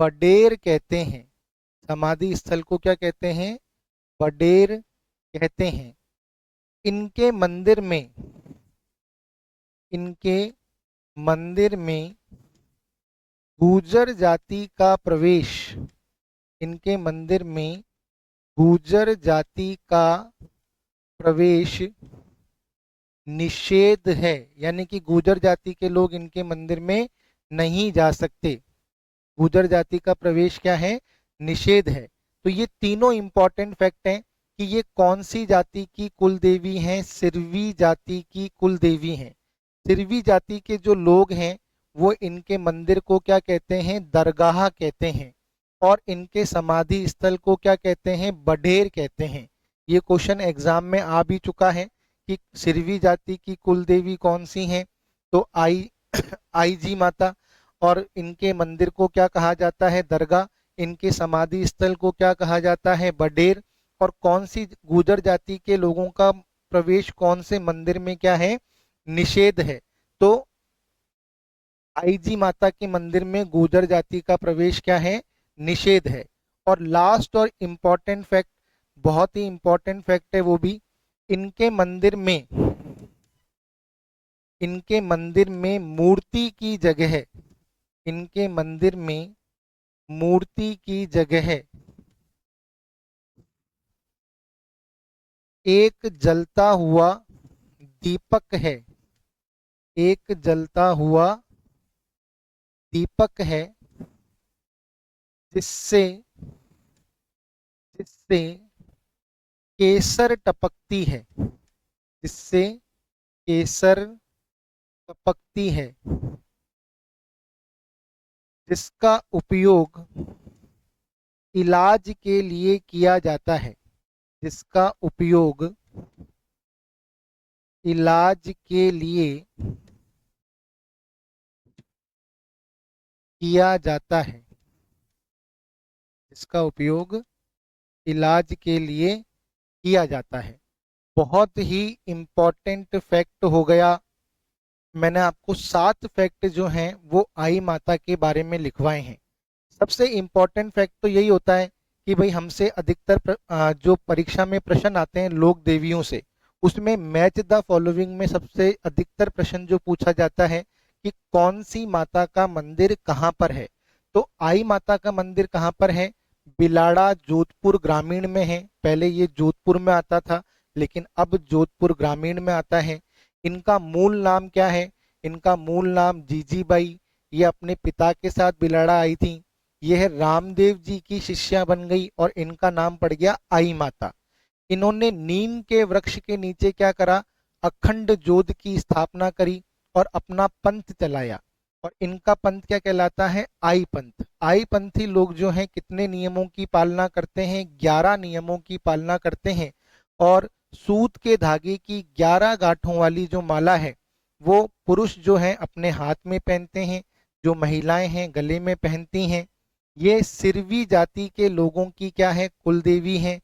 बडेर कहते हैं। समाधि स्थल को क्या कहते हैं? बडेर कहते हैं। इनके मंदिर में, इनके मंदिर में गुर्जर जाति का प्रवेश, इनके मंदिर में गुर्जर जाति का प्रवेश निषेध है, यानी कि गुर्जर जाति के लोग इनके मंदिर में नहीं जा सकते। गुर्जर जाति का प्रवेश क्या है? निषेध है। तो ये तीनों इंपॉर्टेंट फैक्ट हैं कि ये कौन सी जाति की कुल देवी हैं? सिरवी जाति की कुल देवी हैं। सिरवी जाति के जो लोग हैं वो इनके मंदिर को क्या कहते हैं? दरगाह कहते हैं। और इनके समाधि स्थल को क्या कहते हैं? बडेर कहते हैं। ये क्वेश्चन एग्जाम में आ भी चुका है कि सिरवी जाति की कुल देवी कौन सी हैं? तो आई जी माता। और इनके मंदिर को क्या कहा जाता है? दरगाह। इनके समाधि स्थल को क्या कहा जाता है? बडेर। और कौन सी गुर्जर जाति के लोगों का प्रवेश कौन से मंदिर में क्या है? निषेध है। तो आई जी माता के मंदिर में गुर्जर जाति का प्रवेश क्या है? निषेध है। और लास्ट और इम्पोर्टेंट फैक्ट, बहुत ही इंपॉर्टेंट फैक्ट है वो भी, इनके मंदिर में मूर्ति की जगह है। इनके मंदिर में मूर्ति की जगह है एक जलता हुआ दीपक है। एक जलता हुआ दीपक है जिससे जिससे केसर टपकती है। जिससे केसर टपकती है, जिसका उपयोग इलाज के लिए किया जाता है। जिसका उपयोग इलाज के लिए किया जाता है। इसका उपयोग इलाज के लिए किया जाता है। बहुत ही इम्पोर्टेंट फैक्ट हो गया। मैंने आपको 7 फैक्ट जो हैं वो आई माता के बारे में लिखवाए हैं। सबसे इम्पोर्टेंट फैक्ट तो यही होता है कि भाई हमसे अधिकतर जो परीक्षा में प्रश्न आते हैं लोक देवियों से, उसमें मैच द फॉलोइंग में सबसे अधिकतर प्रश्न जो पूछा जाता है कि कौन सी माता का मंदिर कहाँ पर है। तो आई माता का मंदिर कहाँ पर है? बिलाड़ा जोधपुर ग्रामीण में है। पहले ये जोधपुर में आता था, लेकिन अब जोधपुर ग्रामीण में आता है। इनका मूल नाम क्या है? इनका मूल नाम जीजीबाई। ये अपने पिता के साथ बिलाड़ा आई थी। यह रामदेव जी की शिष्या बन गई और इनका नाम पड़ गया आई माता। इन्होंने नीम के वृक्ष के नीचे क्या करा? अखंड जोध की स्थापना करी और अपना पंथ चलाया। और इनका पंथ क्या कहलाता है? आई पंथ। आई पंथी लोग जो हैं कितने नियमों की पालना करते हैं? 11 नियमों की पालना करते हैं। और सूत के धागे की 11 गांठों वाली जो माला है वो पुरुष जो हैं अपने हाथ में पहनते हैं, जो महिलाएं हैं गले में पहनती हैं। ये सिरवी जाति के लोगों की क्या है? कुल देवी हैं।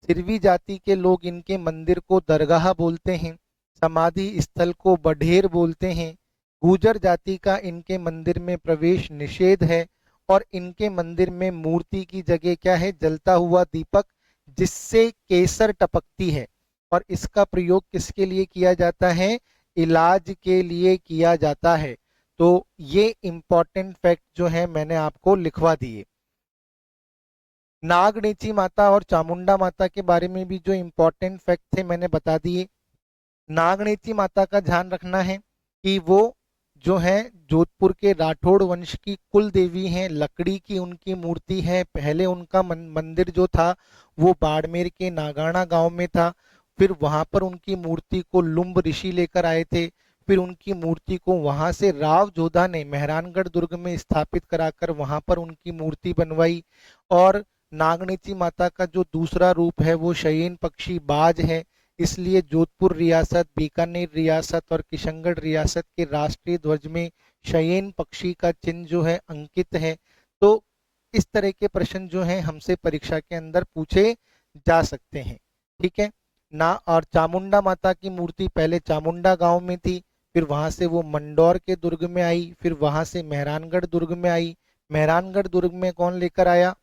सिरवी जाति के लोग इनके मंदिर को दरगाह बोलते हैं, समाधि स्थल को बढेर बोलते हैं। गुर्जर जाति का इनके मंदिर में प्रवेश निषेध है। और इनके मंदिर में मूर्ति की जगह क्या है? जलता हुआ दीपक, जिससे केसर टपकती है। और इसका प्रयोग किसके लिए किया जाता है? इलाज के लिए किया जाता है। तो ये इंपॉर्टेंट फैक्ट जो है मैंने आपको लिखवा दिए। नागणेची माता और चामुंडा माता के बारे में भी जो इंपॉर्टेंट फैक्ट थे मैंने बता दिए। नागणेची माता का ध्यान रखना है कि वो जो है जोधपुर के राठौड़ वंश की कुल देवी हैं। लकड़ी की उनकी मूर्ति है। पहले उनका मंदिर जो था वो बाड़मेर के नागाना गांव में था। फिर वहां पर उनकी मूर्ति को लुम्ब ऋषि लेकर आए थे। फिर उनकी मूर्ति को वहां से राव जोधा ने मेहरानगढ़ दुर्ग में स्थापित कराकर वहां पर उनकी मूर्ति बनवाई। और नागणेची माता का जो दूसरा रूप है वो शयन पक्षी बाज है। इसलिए जोधपुर रियासत, बीकानेर रियासत और किशनगढ़ रियासत के राष्ट्रीय ध्वज में शयन पक्षी का चिन्ह जो है अंकित है। तो इस तरह के प्रश्न जो हैं हमसे परीक्षा के अंदर पूछे जा सकते हैं। ठीक है ना। और चामुंडा माता की मूर्ति पहले चामुंडा गांव में थी, फिर वहां से वो मंडौर के दुर्ग में आई, फिर वहां से मेहरानगढ़ दुर्ग में आई। मेहरानगढ़ दुर्ग में कौन लेकर आया?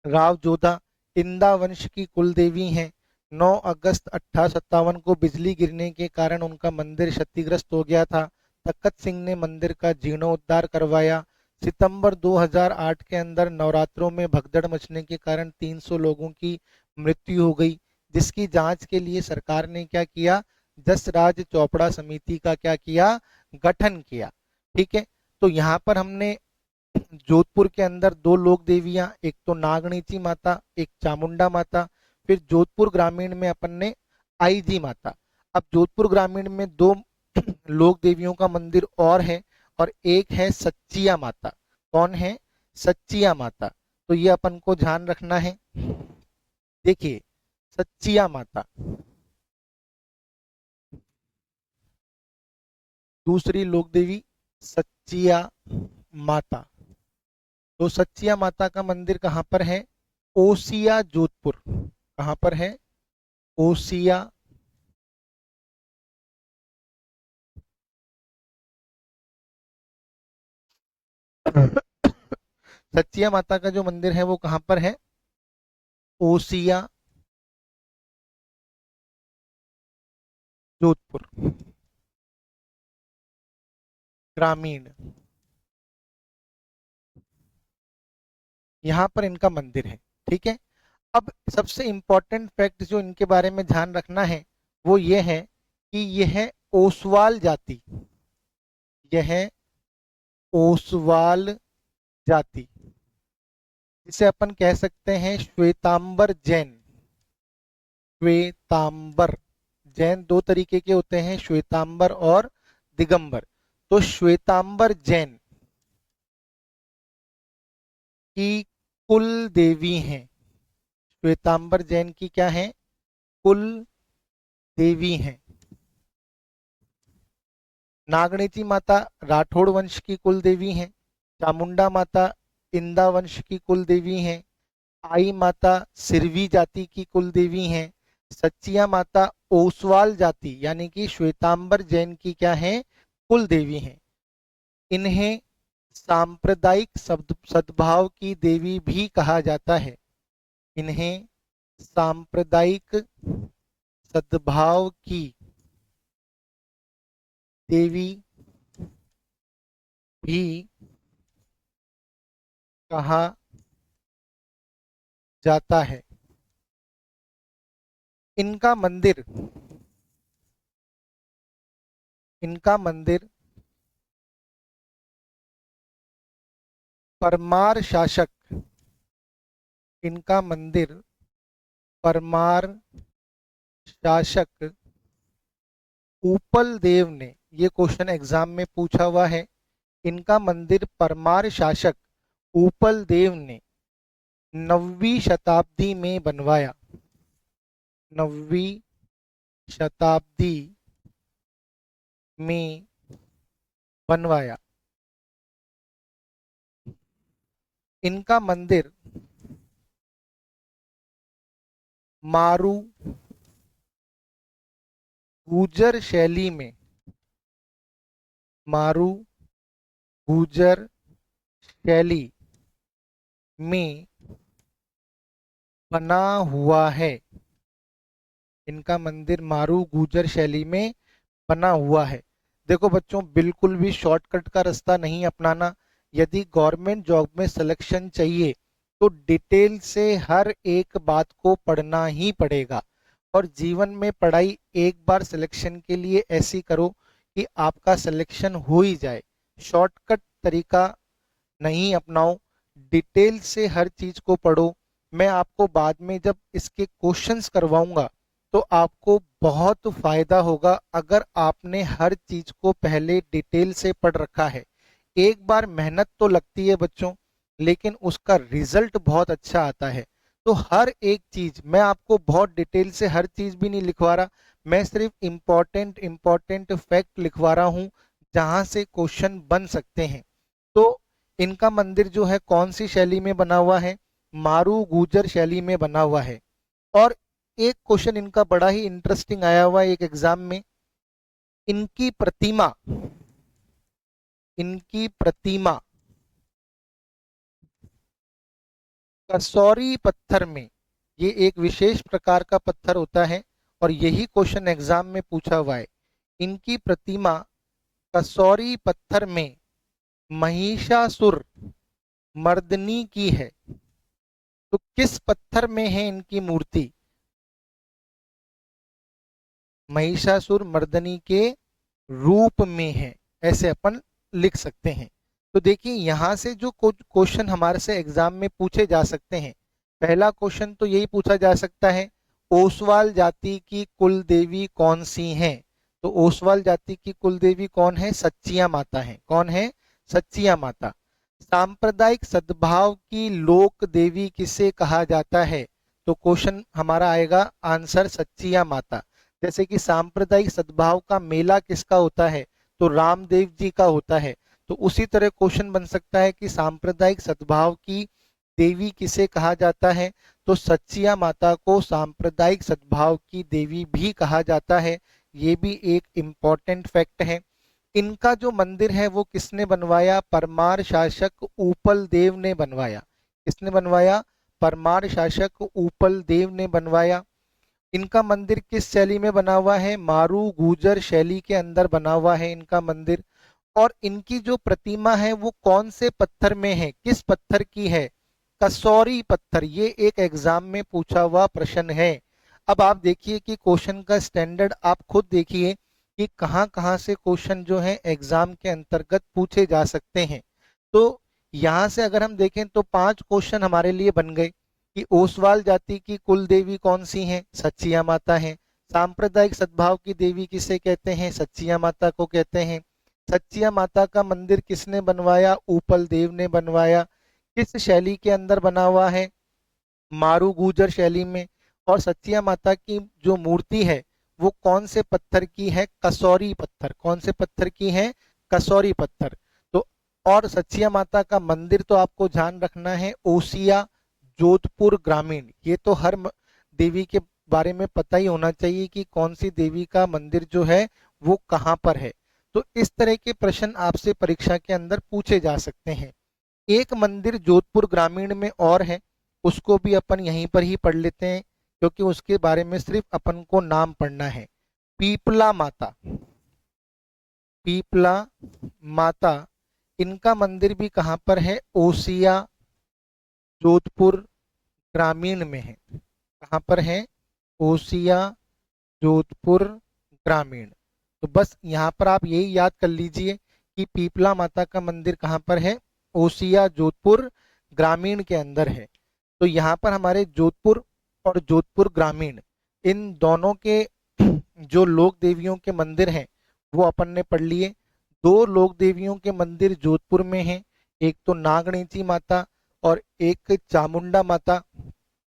राव जोधा। इंदा वंश की कुल देवी हैं। 9 अगस्त 1857 को बिजली गिरने के कारण उनका मंदिर क्षतिग्रस्त हो गया था। तखत सिंह ने मंदिर का जीर्णोद्धार करवाया। सितंबर 2008 के अंदर नवरात्रों में भगदड़ मचने के कारण 300 लोगों की मृत्यु हो गई, जिसकी जांच के लिए सरकार ने क्या किया, जसराज चोपड़ा समिति का क्या किया, गठन किया। ठीक है, तो यहाँ पर हमने जोधपुर के अंदर दो लोक देवियां, एक तो नागणीची माता, एक चामुंडा माता। फिर जोधपुर ग्रामीण में अपन ने आईजी माता। अब जोधपुर ग्रामीण में दो लोक देवियों का मंदिर और है, और एक है सच्चिया माता। कौन है, सच्चिया माता। तो ये अपन को ध्यान रखना है। देखिए, सच्चिया माता, दूसरी लोक देवी सच्चिया माता। तो सच्चिया माता का मंदिर कहाँ पर है, ओसिया जोधपुर। कहाँ पर है, ओसिया सच्चिया माता का जो मंदिर है वो कहाँ पर है, ओसिया जोधपुर ग्रामीण, यहाँ पर इनका मंदिर है। ठीक है, अब सबसे इंपॉर्टेंट फैक्ट जो इनके बारे में ध्यान रखना है वो ये है कि यह ओसवाल जाति, यह ओसवाल जाति, जिसे अपन कह सकते हैं श्वेतांबर जैन। श्वेतांबर जैन दो तरीके के होते हैं, श्वेतांबर और दिगंबर। तो श्वेतांबर जैन की कुल देवी हैं, श्वेतांबर जैन की क्या है, कुल देवी हैं। नागणीची माता राठौड़ वंश की कुल देवी हैं। चामुंडा माता इंदा वंश की कुल देवी हैं। आई माता सिरवी जाति की कुल देवी हैं। सच्चिया माता ओसवाल जाति यानी कि श्वेतांबर जैन की क्या है, कुल देवी हैं। इन्हें सांप्रदायिक सद्भाव की देवी भी कहा जाता है। इन्हें सांप्रदायिक सद्भाव की देवी भी कहा जाता है। इनका मंदिर, इनका मंदिर परमार शासक, इनका मंदिर परमार शासक उपल देव ने, ये क्वेश्चन एग्जाम में पूछा हुआ है। इनका मंदिर परमार शासक उपल देव ने 9वीं शताब्दी में बनवाया। 9वीं शताब्दी में बनवाया। इनका मंदिर मारू गुजर शैली में, मारू गुजर शैली में बना हुआ है। इनका मंदिर मारू गुजर शैली में बना हुआ है। देखो बच्चों, बिल्कुल भी शॉर्टकट का रास्ता नहीं अपनाना। यदि गवर्नमेंट जॉब में सिलेक्शन चाहिए तो डिटेल से हर एक बात को पढ़ना ही पड़ेगा। और जीवन में पढ़ाई एक बार सिलेक्शन के लिए ऐसी करो कि आपका सिलेक्शन हो ही जाए। शॉर्टकट तरीका नहीं अपनाओ, डिटेल से हर चीज को पढ़ो। मैं आपको बाद में जब इसके क्वेश्चंस करवाऊंगा तो आपको बहुत फायदा होगा अगर आपने हर चीज को पहले डिटेल से पढ़ रखा है। एक बार मेहनत तो लगती है बच्चों, लेकिन उसका रिजल्ट बहुत अच्छा आता है। तो हर एक चीज मैं आपको बहुत डिटेल से हर चीज भी नहीं लिखवा रहा, मैं सिर्फ इम्पोर्टेंट इम्पोर्टेंट फैक्ट लिखवा रहा हूं जहां से क्वेश्चन बन सकते हैं। तो इनका मंदिर जो है कौन सी शैली में बना हुआ है, मारू गुजर शैली में बना हुआ है। और एक क्वेश्चन इनका बड़ा ही इंटरेस्टिंग आया हुआ है एक एग्जाम में। इनकी प्रतिमा, इनकी प्रतिमा कसौरी पत्थर में, ये एक विशेष प्रकार का पत्थर होता है और यही क्वेश्चन एग्जाम में पूछा हुआ है। इनकी प्रतिमा कसौरी पत्थर में महिषासुर मर्दनी की है। तो किस पत्थर में है इनकी मूर्ति? महिषासुर मर्दनी के रूप में है, ऐसे अपन लिख सकते हैं। तो देखिए यहां से जो क्वेश्चन हमारे से एग्जाम में पूछे जा सकते हैं, पहला क्वेश्चन तो यही पूछा जा सकता है, ओसवाल जाति की कुल देवी कौन सी है? तो ओसवाल जाति की कुल देवी कौन है? सच्चिया माता है। कौन है? सच्चिया माता। सांप्रदायिक सद्भाव की लोक देवी किसे कहा जाता है? तो क्वेश्चन हमारा आएगा आंसर सच्चिया माता। जैसे कि सांप्रदायिक सद्भाव का मेला किसका होता है? तो रामदेव जी का होता है। तो उसी तरह क्वेश्चन बन सकता है कि सांप्रदायिक सद्भाव की देवी किसे कहा जाता है? तो सच्चिया माता को सांप्रदायिक सद्भाव की देवी भी कहा जाता है। ये भी एक इम्पॉर्टेंट फैक्ट है। इनका जो मंदिर है वो किसने बनवाया? परमार शासक ऊपल देव ने बनवाया। किसने बनवाया? परमार शासक ऊपल देव ने बनवाया। इनका मंदिर किस शैली में बना हुआ है? मारू गुजर शैली के अंदर बना हुआ है इनका मंदिर। और इनकी जो प्रतिमा है वो कौन से पत्थर में है? किस पत्थर की है? कसौरी पत्थर। ये एक एग्जाम में पूछा हुआ प्रश्न है। अब आप देखिए कि क्वेश्चन का स्टैंडर्ड आप खुद देखिए कि कहां कहां से क्वेश्चन जो है एग्जाम के अंतर्गत पूछे जा सकते हैं। तो यहां से अगर हम देखें तो 5 क्वेश्चन हमारे लिए बन गए कि ओसवाल जाति की कुल देवी कौन सी है? सच्चिया माता है। सांप्रदायिक सद्भाव की देवी किसे कहते हैं? सच्चिया माता को कहते हैं। सच्चिया माता का मंदिर किसने बनवाया? ऊपल देव ने बनवाया। किस शैली के अंदर बना हुआ है? मारू गुजर शैली में। और सच्चिया माता की जो मूर्ति है वो कौन से पत्थर की है? कसौरी पत्थर। कौन से पत्थर की है? कसौरी पत्थर। तो और सच्चिया माता का मंदिर तो आपको ध्यान रखना है ओसिया जोधपुर ग्रामीण। ये तो हर देवी के बारे में पता ही होना चाहिए कि कौन सी देवी का मंदिर जो है वो कहाँ पर है। तो इस तरह के प्रश्न आपसे परीक्षा के अंदर पूछे जा सकते हैं। एक मंदिर जोधपुर ग्रामीण में और है, उसको भी अपन यहीं पर ही पढ़ लेते हैं क्योंकि उसके बारे में सिर्फ अपन को नाम पढ़ना है। पीपला माता। पीपला माता, इनका मंदिर भी कहाँ पर है? ओसिया जोधपुर ग्रामीण में है। कहाँ पर है? ओसिया जोधपुर ग्रामीण। तो बस यहाँ पर आप यही याद कर लीजिए कि पीपला माता का मंदिर कहाँ पर है? ओसिया जोधपुर ग्रामीण के अंदर है। तो यहाँ पर हमारे जोधपुर और जोधपुर ग्रामीण, इन दोनों के जो लोक देवियों के मंदिर हैं वो अपन ने पढ़ लिए। 2 लोक देवियों के मंदिर जोधपुर में हैं, एक तो नागणेची माता और एक चामुंडा माता।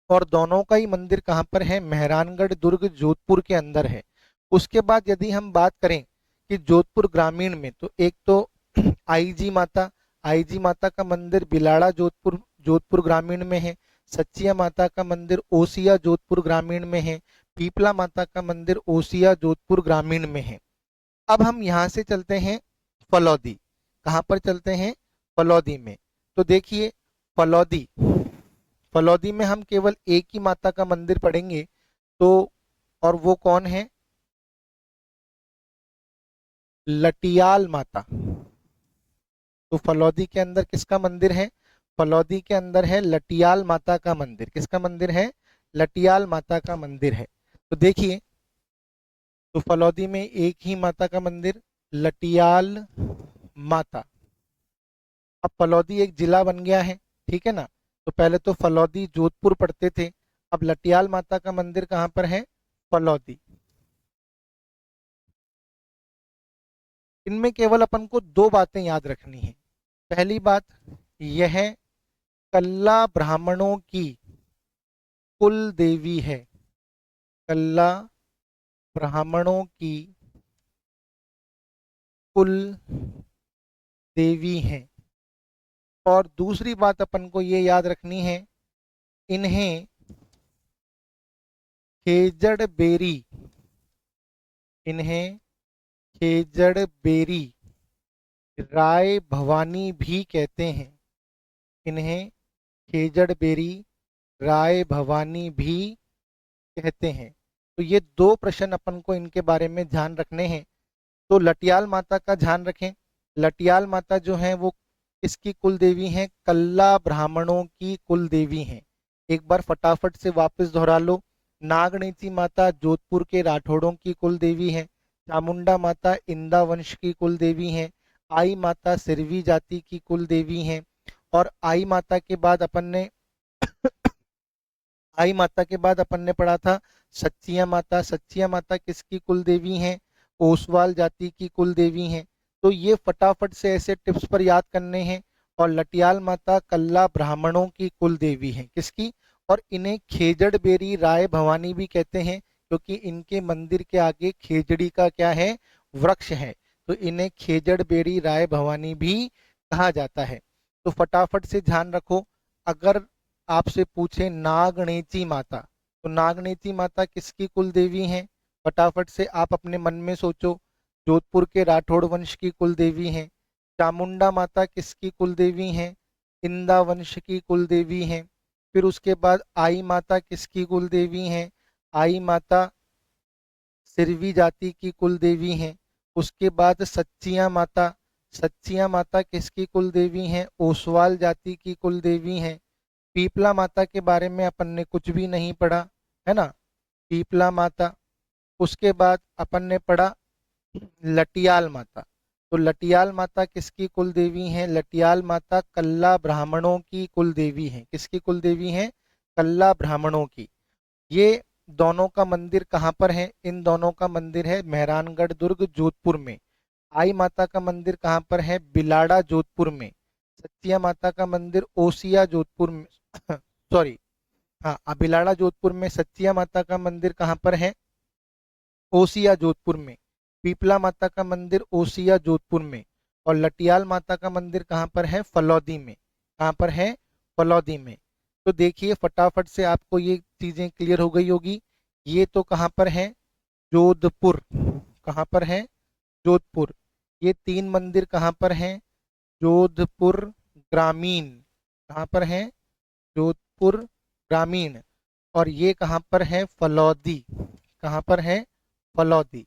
और दोनों का ही मंदिर कहाँ पर है? मेहरानगढ़ दुर्ग जोधपुर के अंदर है। उसके बाद यदि हम बात करें कि जोधपुर ग्रामीण में, तो एक तो आईजी माता। आईजी माता का मंदिर बिलाड़ा जोधपुर जोधपुर ग्रामीण में है। सच्चिया माता का मंदिर ओसिया जोधपुर ग्रामीण में है। पीपला माता का मंदिर ओसिया जोधपुर ग्रामीण में है। अब हम यहाँ से चलते हैं फलौदी। कहाँ पर चलते हैं? फलौदी में। तो देखिए फलौदी, फलौदी में हम केवल एक ही माता का मंदिर पढ़ेंगे, तो और वो कौन है? लटियाल माता। तो फलौदी के अंदर किसका मंदिर है? फलौदी के अंदर है लटियाल माता का मंदिर। किसका मंदिर है? लटियाल माता का मंदिर है। तो देखिए, तो फलौदी में एक ही माता का मंदिर, लटियाल माता। अब फलौदी एक जिला बन गया है, ठीक है ना। तो पहले तो फलौदी जोधपुर पढ़ते थे, अब लटियाल माता का मंदिर कहाँ पर है? फलौदी। इनमें केवल अपन को 2 बातें याद रखनी है। पहली बात, यह कल्ला ब्राह्मणों की कुल देवी है। कल्ला ब्राह्मणों की कुल देवी है। और दूसरी बात अपन को ये याद रखनी है, इन्हें खेजड़ बेरी, इन्हें खेजड़ बेरी राय भवानी भी कहते हैं। इन्हें खेजड़ बेरी राय भवानी भी कहते हैं। तो ये 2 प्रश्न अपन को इनके बारे में ध्यान रखने हैं। तो लटियाल माता का ध्यान रखें। लटियाल माता जो है वो किसकी कुल देवी हैं? कल्ला ब्राह्मणों की कुल देवी हैं। एक बार फटाफट से वापस दोहरा लो। नागणेची माता जोधपुर के राठौड़ों की कुल देवी है। चामुंडा माता इंदा वंश की कुल देवी है। आई माता सिरवी जाति की कुल देवी है। और आई माता के बाद अपन ने आई माता के बाद अपन ने पढ़ा था सच्चिया माता। सच्चिया माता किसकी कुल देवी हैं? ओसवाल जाति की कुल देवी हैं। तो ये फटाफट से ऐसे टिप्स पर याद करने हैं। और लटियाल माता कल्ला ब्राह्मणों की कुल देवी हैं। किसकी? और इन्हें खेजड़ बेरी राय भवानी भी कहते हैं, क्योंकि इनके मंदिर के आगे खेजड़ी का क्या है? वृक्ष है। तो इन्हें खेजड़ बेरी राय भवानी भी कहा जाता है। तो फटाफट से ध्यान रखो, अगर आपसे पूछे नागणेची माता, तो नागणेची माता किसकी कुल देवी हैं? फटाफट से आप अपने मन में सोचो। जोधपुर के राठौड़ वंश की कुल देवी हैं। चामुंडा माता किसकी कुल देवी हैं? इंदा वंश की कुल देवी हैं। फिर उसके बाद आई माता किसकी कुल देवी हैं? आई माता सिरवी जाति की कुल देवी हैं। उसके बाद सच्चिया माता, सच्चिया माता किसकी कुल देवी हैं? ओसवाल जाति की कुल देवी हैं। पीपला माता के बारे में अपन ने कुछ भी नहीं पढ़ा, है ना, पीपला माता। उसके बाद अपन ने पढ़ा लटियाल माता। तो लटियाल माता किसकी कुल देवी हैं? लटियाल माता कल्ला ब्राह्मणों की कुल देवी हैं। किसकी कुल देवी हैं? कल्ला ब्राह्मणों की। ये दोनों का मंदिर कहाँ पर है? इन दोनों का मंदिर है मेहरानगढ़ दुर्ग जोधपुर में। आई माता का मंदिर कहाँ पर है? बिलाड़ा जोधपुर में। सच्चिया माता का मंदिर ओसिया जोधपुर में सॉरी, हाँ, बिलाड़ा जोधपुर में। सच्चिया माता का मंदिर कहाँ पर है? ओसिया जोधपुर में। पीपला माता का मंदिर ओसिया जोधपुर में। और लटियाल माता का मंदिर कहाँ पर है? फलौदी में। कहाँ पर है? फलौदी में। तो देखिए फटाफट से आपको ये चीजें क्लियर हो गई होगी। ये तो कहाँ पर है? जोधपुर। कहाँ पर है? जोधपुर। ये तीन मंदिर कहाँ पर हैं? जोधपुर ग्रामीण। कहाँ पर है? जोधपुर ग्रामीण। और ये कहाँ पर है? फलौदी। कहाँ पर है? फलौदी।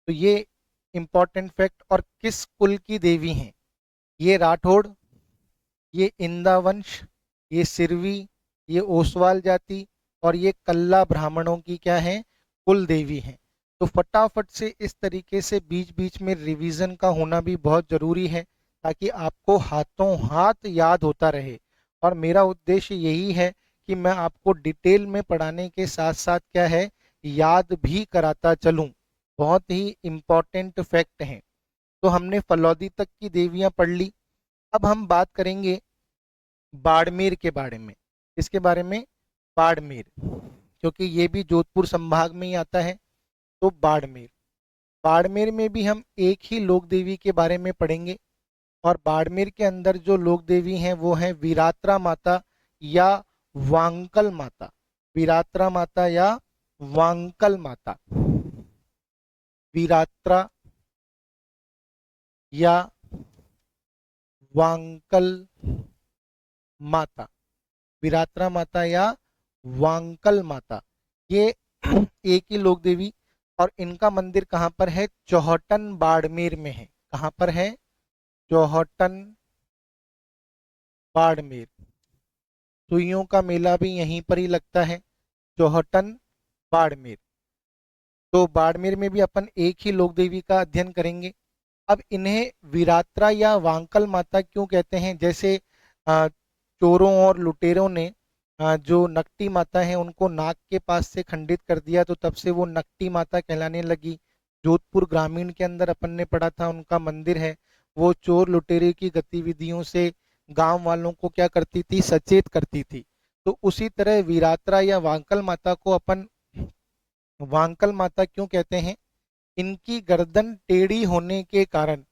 तो ये इंपॉर्टेंट फैक्ट। और किस कुल की देवी हैं? ये राठौड़, ये इंदा वंश, ये सिरवी, ये ओसवाल जाति, और ये कल्ला ब्राह्मणों की क्या है? कुल देवी हैं। तो फटाफट से इस तरीके से बीच बीच में रिवीजन का होना भी बहुत जरूरी है, ताकि आपको हाथों हाथ याद होता रहे। और मेरा उद्देश्य यही है कि मैं आपको डिटेल में पढ़ाने के साथ साथ क्या है, याद भी कराता चलूं। बहुत ही इम्पोर्टेंट फैक्ट हैं। तो हमने फलौदी तक की देवियां पढ़ ली। अब हम बात करेंगे बाड़मेर के बारे में। इसके बारे में? बाड़मेर, क्योंकि ये भी जोधपुर संभाग में ही आता है। तो बाड़मेर, बाड़मेर में भी हम एक ही लोक देवी के बारे में पढ़ेंगे। और बाड़मेर के अंदर जो लोक देवी हैं वो हैं वीरात्रा माता या वांकल माता। वीरात्रा माता या वांकल माता। वीरात्रा या वांकल माता। वीरात्रा माता या वांकल माता, ये एक ही लोक देवी। और इनका मंदिर कहाँ पर है? चौहटन बाड़मेर में है। कहाँ पर है? चौहटन बाड़मेर। सुइयों का मेला भी यहीं पर ही लगता है, चौहटन बाड़मेर। तो बाड़मेर में भी अपन एक ही लोक देवी का अध्ययन करेंगे। अब इन्हें वीरात्रा या वांकल माता क्यों कहते हैं? जैसे चोरों और लुटेरों ने जो नकटी माता है उनको नाक के पास से खंडित कर दिया, तो तब से वो नकटी माता कहलाने लगी। जोधपुर ग्रामीण के अंदर अपन ने पढ़ा था उनका मंदिर है। वो चोर लुटेरे की गतिविधियों से गांव वालों को क्या करती थी? सचेत करती थी। तो उसी तरह वीरात्रा या वांकल माता को अपन वांकल माता क्यों कहते हैं? इनकी गर्दन टेढ़ी होने के कारण,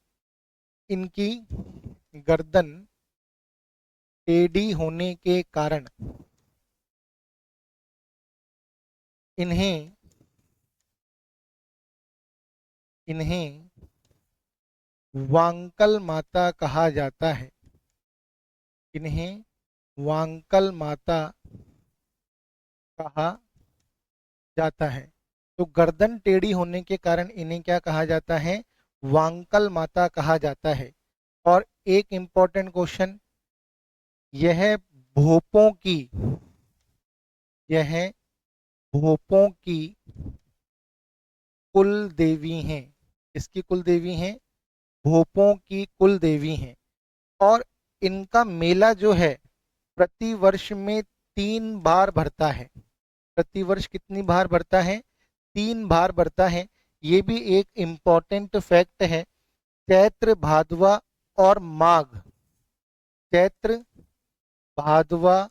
इनकी गर्दन टेढ़ी होने के कारण इन्हें इन्हें वांकल माता कहा जाता है। इन्हें वांकल माता कहा जाता है। तो गर्दन टेढ़ी होने के कारण इन्हें क्या कहा जाता है? वांकल माता कहा जाता है। और एक इंपॉर्टेंट क्वेश्चन, यह भोपों की यह भोपों की कुल देवी हैं। किसकी कुल देवी हैं? भोपों की कुल देवी हैं। और इनका मेला जो है प्रति वर्ष में 3 बार भरता है। प्रति वर्ष कितनी बार भरता है? 3 बार भरता है। ये भी एक इम्पॉर्टेंट फैक्ट है। चैत्र, भादवा और माघ। चैत्र, भादवा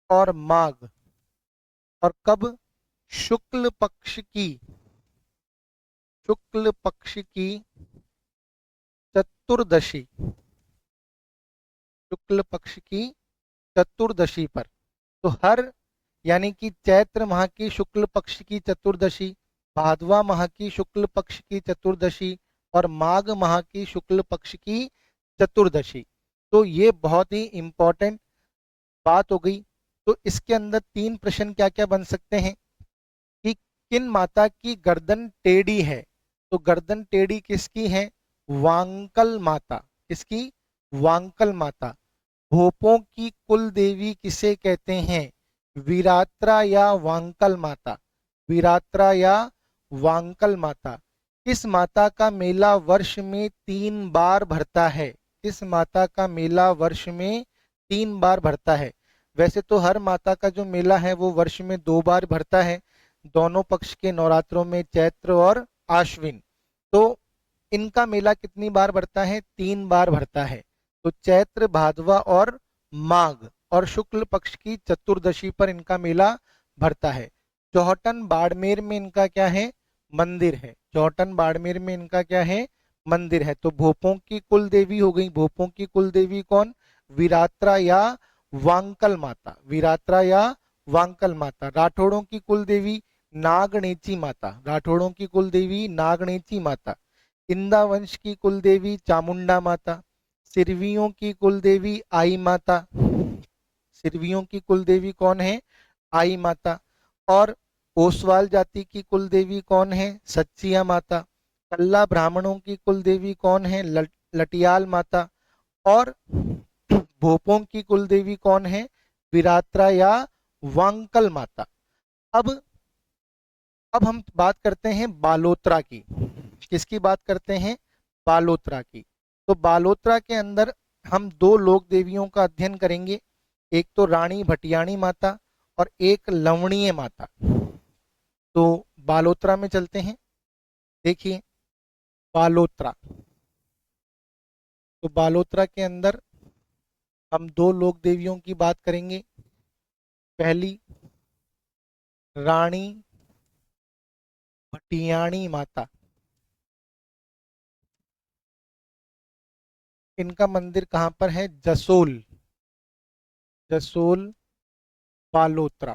और माघ। और कब? शुक्ल पक्ष की, शुक्ल पक्ष की चतुर्दशी, शुक्ल पक्ष की चतुर्दशी पर। तो हर, यानी कि चैत्र माह की शुक्ल पक्ष की चतुर्दशी, भादवा माह की शुक्ल पक्ष की चतुर्दशी और माघ माह की शुक्ल पक्ष की चतुर्दशी। तो ये बहुत ही इंपॉर्टेंट बात हो गई। तो इसके अंदर 3 प्रश्न क्या क्या बन सकते हैं कि किन माता की गर्दन टेढ़ी है? तो गर्दन टेढ़ी किसकी है? वांकल माता। किसकी? वांकल माता। भोपों की कुल देवी किसे कहते हैं? वीरात्रा या वांकल माता। वीरात्रा या वांकल माता। किस माता का मेला वर्ष में 3 बार भरता है? किस माता का मेला वर्ष में 3 बार भरता है? वैसे तो हर माता का जो मेला है वो वर्ष में 2 बार भरता है, दोनों पक्ष के नवरात्रों में, चैत्र और आश्विन। तो इनका मेला कितनी बार भरता है? 3 बार भरता है। तो चैत्र, भादवा और माघ और शुक्ल पक्ष की चतुर्दशी पर इनका मेला भरता है। चौहटन बाड़मेर में इनका क्या है? मंदिर है। चौहटन बाड़मेर में इनका क्या है? मंदिर है। तो भोपों की कुल देवी हो गई। भोपों की कुल देवी कौन? वीरात्रा या वांकल माता। वीरात्रा या वांकल माता। राठौड़ों की कुल देवी नागणेची माता। राठौड़ों की कुल देवी नागणेची माता। इंदा वंश की कुल देवी चामुंडा माता। सिरवियों की कुल देवी आई माता। सिरवियों की कुल देवी कौन है? आई माता। और ओसवाल जाति की कुल देवी कौन है? सच्चिया माता। कल्ला ब्राह्मणों की कुल देवी कौन है? लटियाल माता। और भोपों की कुल देवी कौन है? विरात्रा या वांकल माता। अब अब हम बात करते हैं बालोत्रा की। किसकी बात करते हैं? बालोत्रा की। तो बालोत्रा के अंदर हम 2 लोक देवियों का अध्ययन करेंगे, एक तो रानी भटियाणी माता और एक लवणीय माता। तो बालोत्रा में चलते हैं। देखिए बालोत्रा, तो बालोत्रा के अंदर हम 2 लोक देवियों की बात करेंगे। पहली रानी भटियाणी माता। इनका मंदिर कहाँ पर है? जसोल। जसोल बालोत्रा।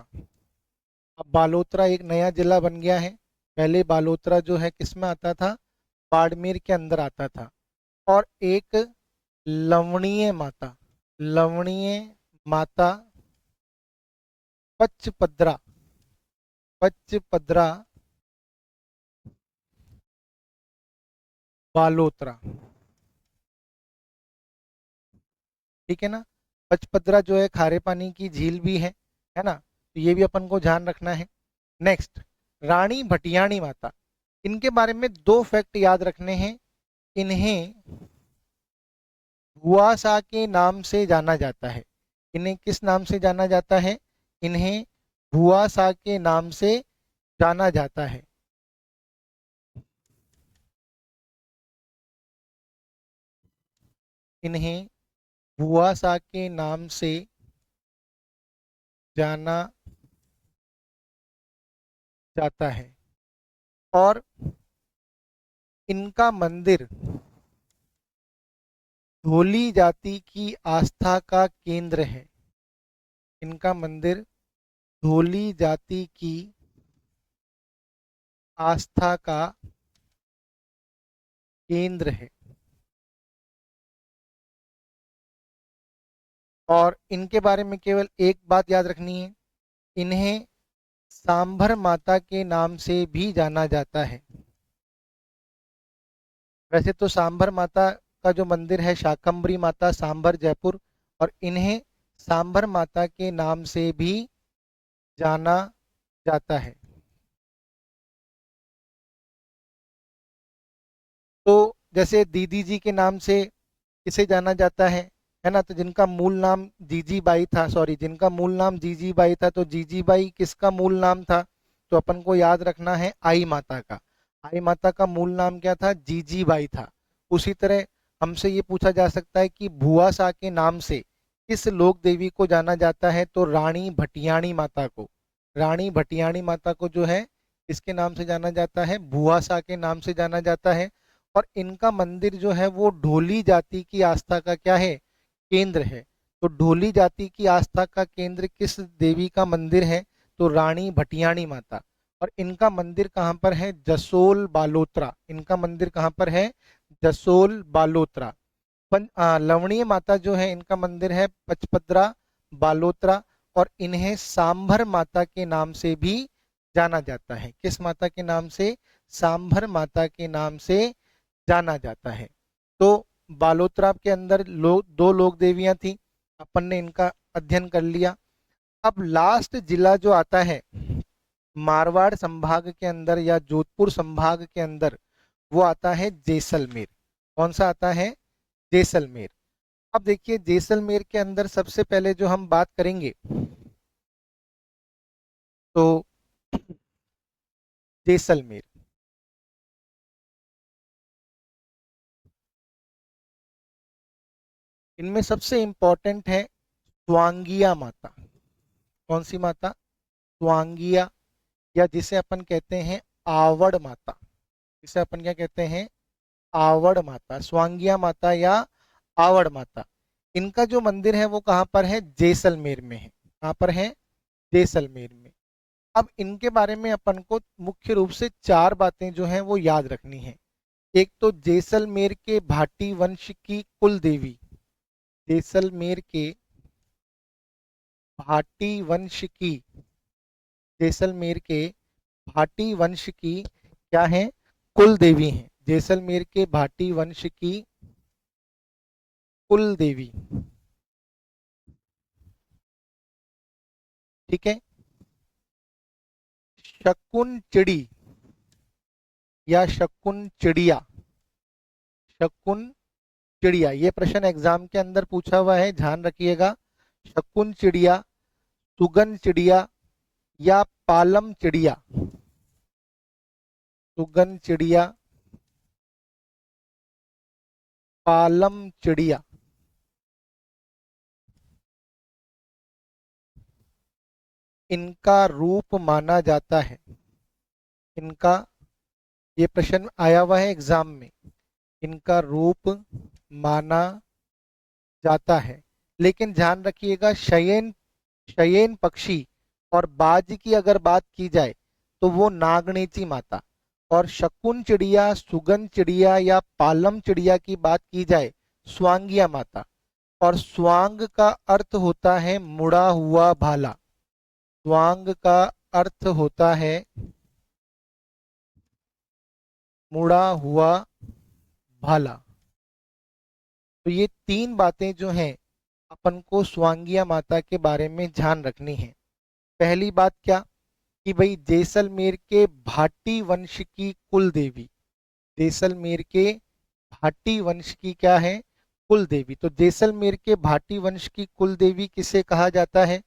अब बालोत्रा एक नया जिला बन गया है। पहले बालोत्रा जो है किस में आता था? बाड़मेर के अंदर आता था। और एक लवणीय माता, लवणीय माता पचपद्रा, पचपद्रा बालोत्रा। ठीक है ना? पचपद्रा जो है खारे पानी की झील भी है ना? तो ये भी अपन को ध्यान रखना है। नेक्स्ट, रानी भटियाणी माता। इनके बारे में 2 फैक्ट याद रखने हैं। इन्हें भुआसा के नाम से जाना जाता है। इन्हें किस नाम से जाना जाता है? इन्हें भुआसा के नाम से जाना जाता है। इन्हें भुआसा के नाम से जाना जाता है। और इनका मंदिर धोली जाति की आस्था का केंद्र है। इनका मंदिर धोली जाति की आस्था का केंद्र है। और इनके बारे में केवल एक बात याद रखनी है, इन्हें सांभर माता के नाम से भी जाना जाता है। वैसे तो सांभर माता का जो मंदिर है शाकंभरी माता, सांभर, जयपुर, और इन्हें सांभर माता के नाम से भी जाना जाता है। तो जैसे दीदी जी के नाम से किसे जाना जाता है ना, तो जिनका मूल नाम जीजी बाई था, सॉरी जिनका मूल नाम जीजी बाई था, तो जीजी बाई किसका मूल नाम था, तो अपन को याद रखना है आई माता का। आई माता का मूल नाम क्या था, जीजी बाई था। उसी तरह हमसे ये पूछा जा सकता है कि भुआ शाह के नाम से किस लोक देवी को जाना जाता है, तो रानी भटियाणी माता को। रानी भटियाणी माता को जो है इसके नाम से जाना जाता है, भुआ शाह के नाम से जाना जाता है। और इनका मंदिर जो है वो ढोली जाति की आस्था का क्या है, केंद्र है। तो ढोली जाति की आस्था का केंद्र किस देवी का मंदिर है, तो रानी भटियाणी माता। और इनका मंदिर कहाँ पर है, जसोल बालोतरा। इनका मंदिर कहाँ पर है, जसोल बालोतरा। लवणीय माता जो है इनका मंदिर है पचपदरा बालोतरा। और इन्हें सांभर माता के नाम से भी जाना जाता है। किस माता के नाम से, सांभर माता के नाम से जाना जाता है। तो बालोतरा के अंदर दो लोक देवियां थी, अपन ने इनका अध्ययन कर लिया। अब लास्ट जिला जो आता है मारवाड़ संभाग के अंदर या जोधपुर संभाग के अंदर, वो आता है जैसलमेर। कौन सा आता है, जैसलमेर। अब देखिए जैसलमेर के अंदर सबसे पहले जो हम बात करेंगे, तो जैसलमेर, इनमें सबसे इंपॉर्टेंट है स्वांगिया माता। कौन सी माता, स्वांगिया, या जिसे अपन कहते हैं आवड़ माता। जिसे अपन क्या कहते हैं, आवड़ माता, स्वांगिया माता या आवड़ माता। इनका जो मंदिर है वो कहाँ पर है, जैसलमेर में है। कहाँ पर है, जैसलमेर में। अब इनके बारे में अपन को मुख्य रूप से चार बातें जो हैं वो याद रखनी है। एक तो जैसलमेर के भाटी वंश की कुल देवी, जैसलमेर के भाटी वंश की, जैसलमेर के भाटी वंश की क्या है, कुल देवी हैं। जैसलमेर के भाटी वंश की कुल देवी, ठीक है। शकुन चिड़ी या शकुन चिड़िया, शकुन चिड़िया, ये प्रश्न एग्जाम के अंदर पूछा हुआ है, ध्यान रखिएगा। शकुन चिड़िया, सुगन चिड़िया या पालम चिड़िया, सुगन चिड़िया, पालम चिड़िया। इनका रूप माना जाता है, इनका, ये प्रश्न आया हुआ है एग्जाम में, इनका रूप माना जाता है। लेकिन ध्यान रखिएगा शयन, शयन पक्षी और बाज की अगर बात की जाए तो वो नागणेची माता। और शकुन चिड़िया, सुगन चिड़िया या पालम चिड़िया की बात की जाए, स्वांगिया माता। और स्वांग का अर्थ होता है मुड़ा हुआ भाला। स्वांग का अर्थ होता है मुड़ा हुआ भाला। तो ये तीन बातें जो हैं अपन को स्वांगिया माता के बारे में ध्यान रखनी है। पहली बात क्या, कि भाई जैसलमेर के भाटी वंश की कुल देवी, जैसलमेर के भाटी वंश की क्या है, कुल देवी। तो जैसलमेर के भाटी वंश की कुल देवी किसे कहा जाता है,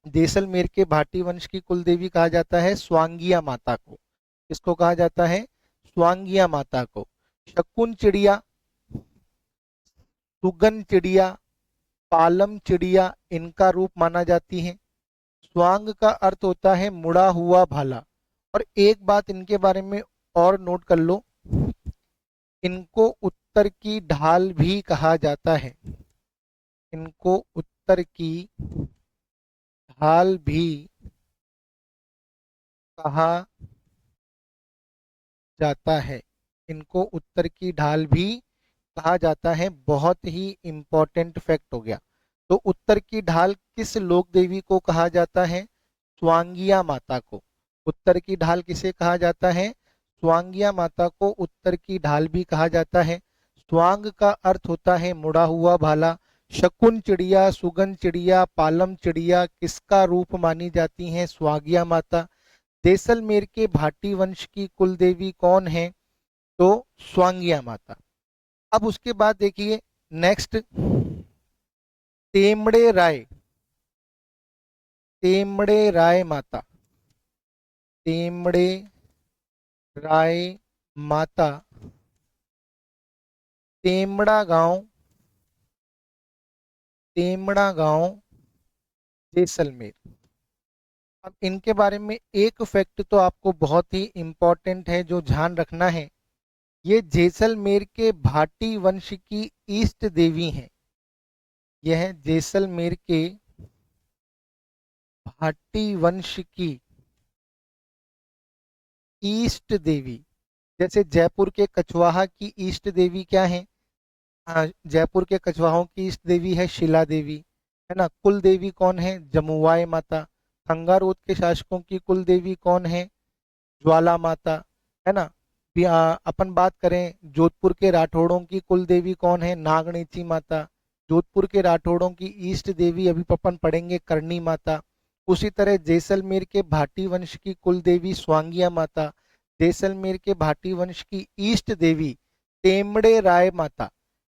जैसलमेर के भाटी वंश की कुल देवी कहा जाता है स्वांगिया माता को। इसको कहा जाता है स्वांगिया माता को। शकुन चिड़िया, सुगन चिड़िया, पालम चिड़िया इनका रूप माना जाती है। स्वांग का अर्थ होता है मुड़ा हुआ भाला। और एक बात इनके बारे में और नोट कर लो, इनको उत्तर की ढाल भी कहा जाता है। इनको उत्तर की ढाल भी कहा जाता है। इनको उत्तर की ढाल भी कहा जाता है। बहुत ही इंपॉर्टेंट फैक्ट हो गया। तो उत्तर की ढाल किस लोक देवी को कहा जाता है, स्वांगिया माता को। उत्तर की ढाल किसे कहा जाता है, स्वांगिया माता को उत्तर की ढाल भी कहा जाता है। स्वांग का अर्थ होता है मुड़ा हुआ भाला। शकुन चिड़िया, सुगन चिड़िया, पालम चिड़िया किसका रूप मानी जाती हैं? स्वांगिया माता। जैसलमेर के भाटी वंश की कुल देवी कौन है? तो स्वांगिया माता। अब उसके बाद देखिए नेक्स्ट, तेमड़े राय, तेमड़े राय माता, तेमड़े राय माता, तेमड़ा गांव, तेमड़ा गांव जैसलमेर। अब इनके बारे में एक फैक्ट तो आपको बहुत ही इंपॉर्टेंट है जो ध्यान रखना है, ये जैसलमेर के भाटी वंश की ईष्ट देवी हैं। यह जैसलमेर के भाटी वंश की ईष्ट देवी, जैसे जयपुर के कछवाहा की ईष्ट देवी क्या है? जयपुर के कछवाहों की ईष्ट देवी है शिला देवी, है ना। कुल देवी कौन है? जमुआय माता। खंगारोद के शासकों की कुल देवी कौन है? ज्वाला माता, है ना। अपन बात करें जोधपुर के राठौड़ों की कुल देवी कौन है? नागणेची माता। जोधपुर के राठौड़ों की ईष्ट देवी अभी अपन पढ़ेंगे करणी माता। उसी तरह जैसलमेर के भाटी वंश की कुल देवी स्वांगिया माता। जैसलमेर के भाटी वंश की ईष्ट देवी तेमड़े राय माता,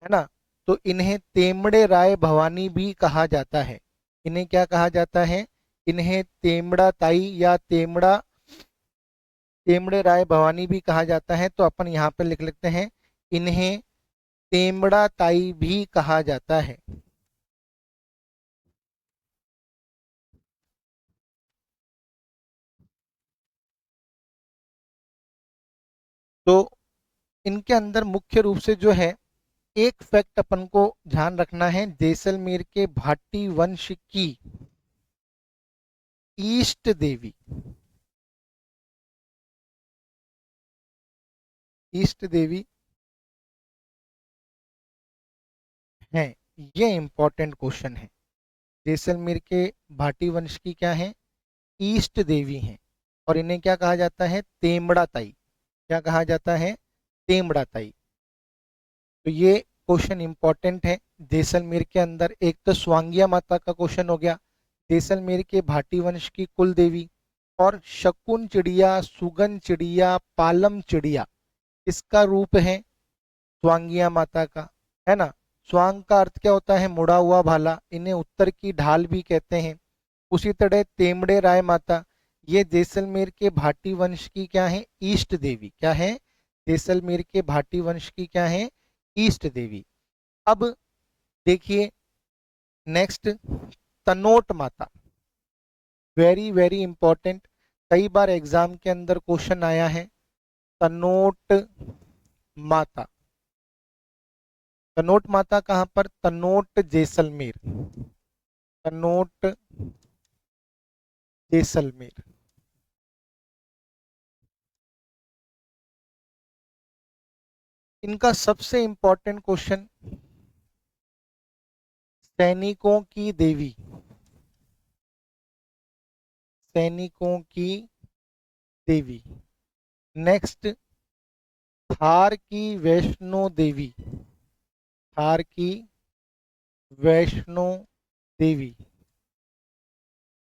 है ना। तो इन्हें तेमड़े राय भवानी भी कहा जाता है। इन्हें क्या कहा जाता है? इन्हें तेमड़ा ताई या तेमड़े राय भवानी भी कहा जाता है। तो अपन यहाँ पे लिख लेते हैं, इन्हें तेमड़ा ताई भी कहा जाता है। तो इनके अंदर मुख्य रूप से जो है एक फैक्ट अपन को ध्यान रखना है, जैसलमेर के भाटी वंश की ईष्ट देवी, ईष्ट देवी है। ये इंपॉर्टेंट क्वेश्चन है। जैसलमेर के भाटी वंश की क्या है? ईष्ट देवी हैं। और इन्हें क्या कहा जाता है? तेमड़ा ताई। क्या कहा जाता है? तेमड़ा ताई। तो ये क्वेश्चन इंपॉर्टेंट है। जैसलमेर के अंदर एक तो स्वांगिया माता का क्वेश्चन हो गया, जैसलमेर के भाटी वंश की कुल देवी, और शकुन चिड़िया, सुगन चिड़िया, पालम चिड़िया इसका रूप है स्वांगिया माता का, है ना। स्वांग का अर्थ क्या होता है? मुड़ा हुआ भाला। इन्हें उत्तर की ढाल भी कहते हैं। उसी तरह तेमड़े राय माता, ये जैसलमेर के भाटी वंश की क्या है? ईष्ट देवी। क्या है? जैसलमेर के भाटी वंश की क्या है? ईष्ट देवी। अब देखिए नेक्स्ट, तनोट माता, वेरी वेरी इंपॉर्टेंट, कई बार एग्जाम के अंदर क्वेश्चन आया है। तनोट माता, तनोट माता कहाँ पर? तनोट जैसलमेर, तनोट जैसलमेर। इनका सबसे इंपॉर्टेंट क्वेश्चन, सैनिकों की देवी, सैनिकों की देवी। नेक्स्ट, थार की वैष्णो देवी, थार की वैष्णो देवी।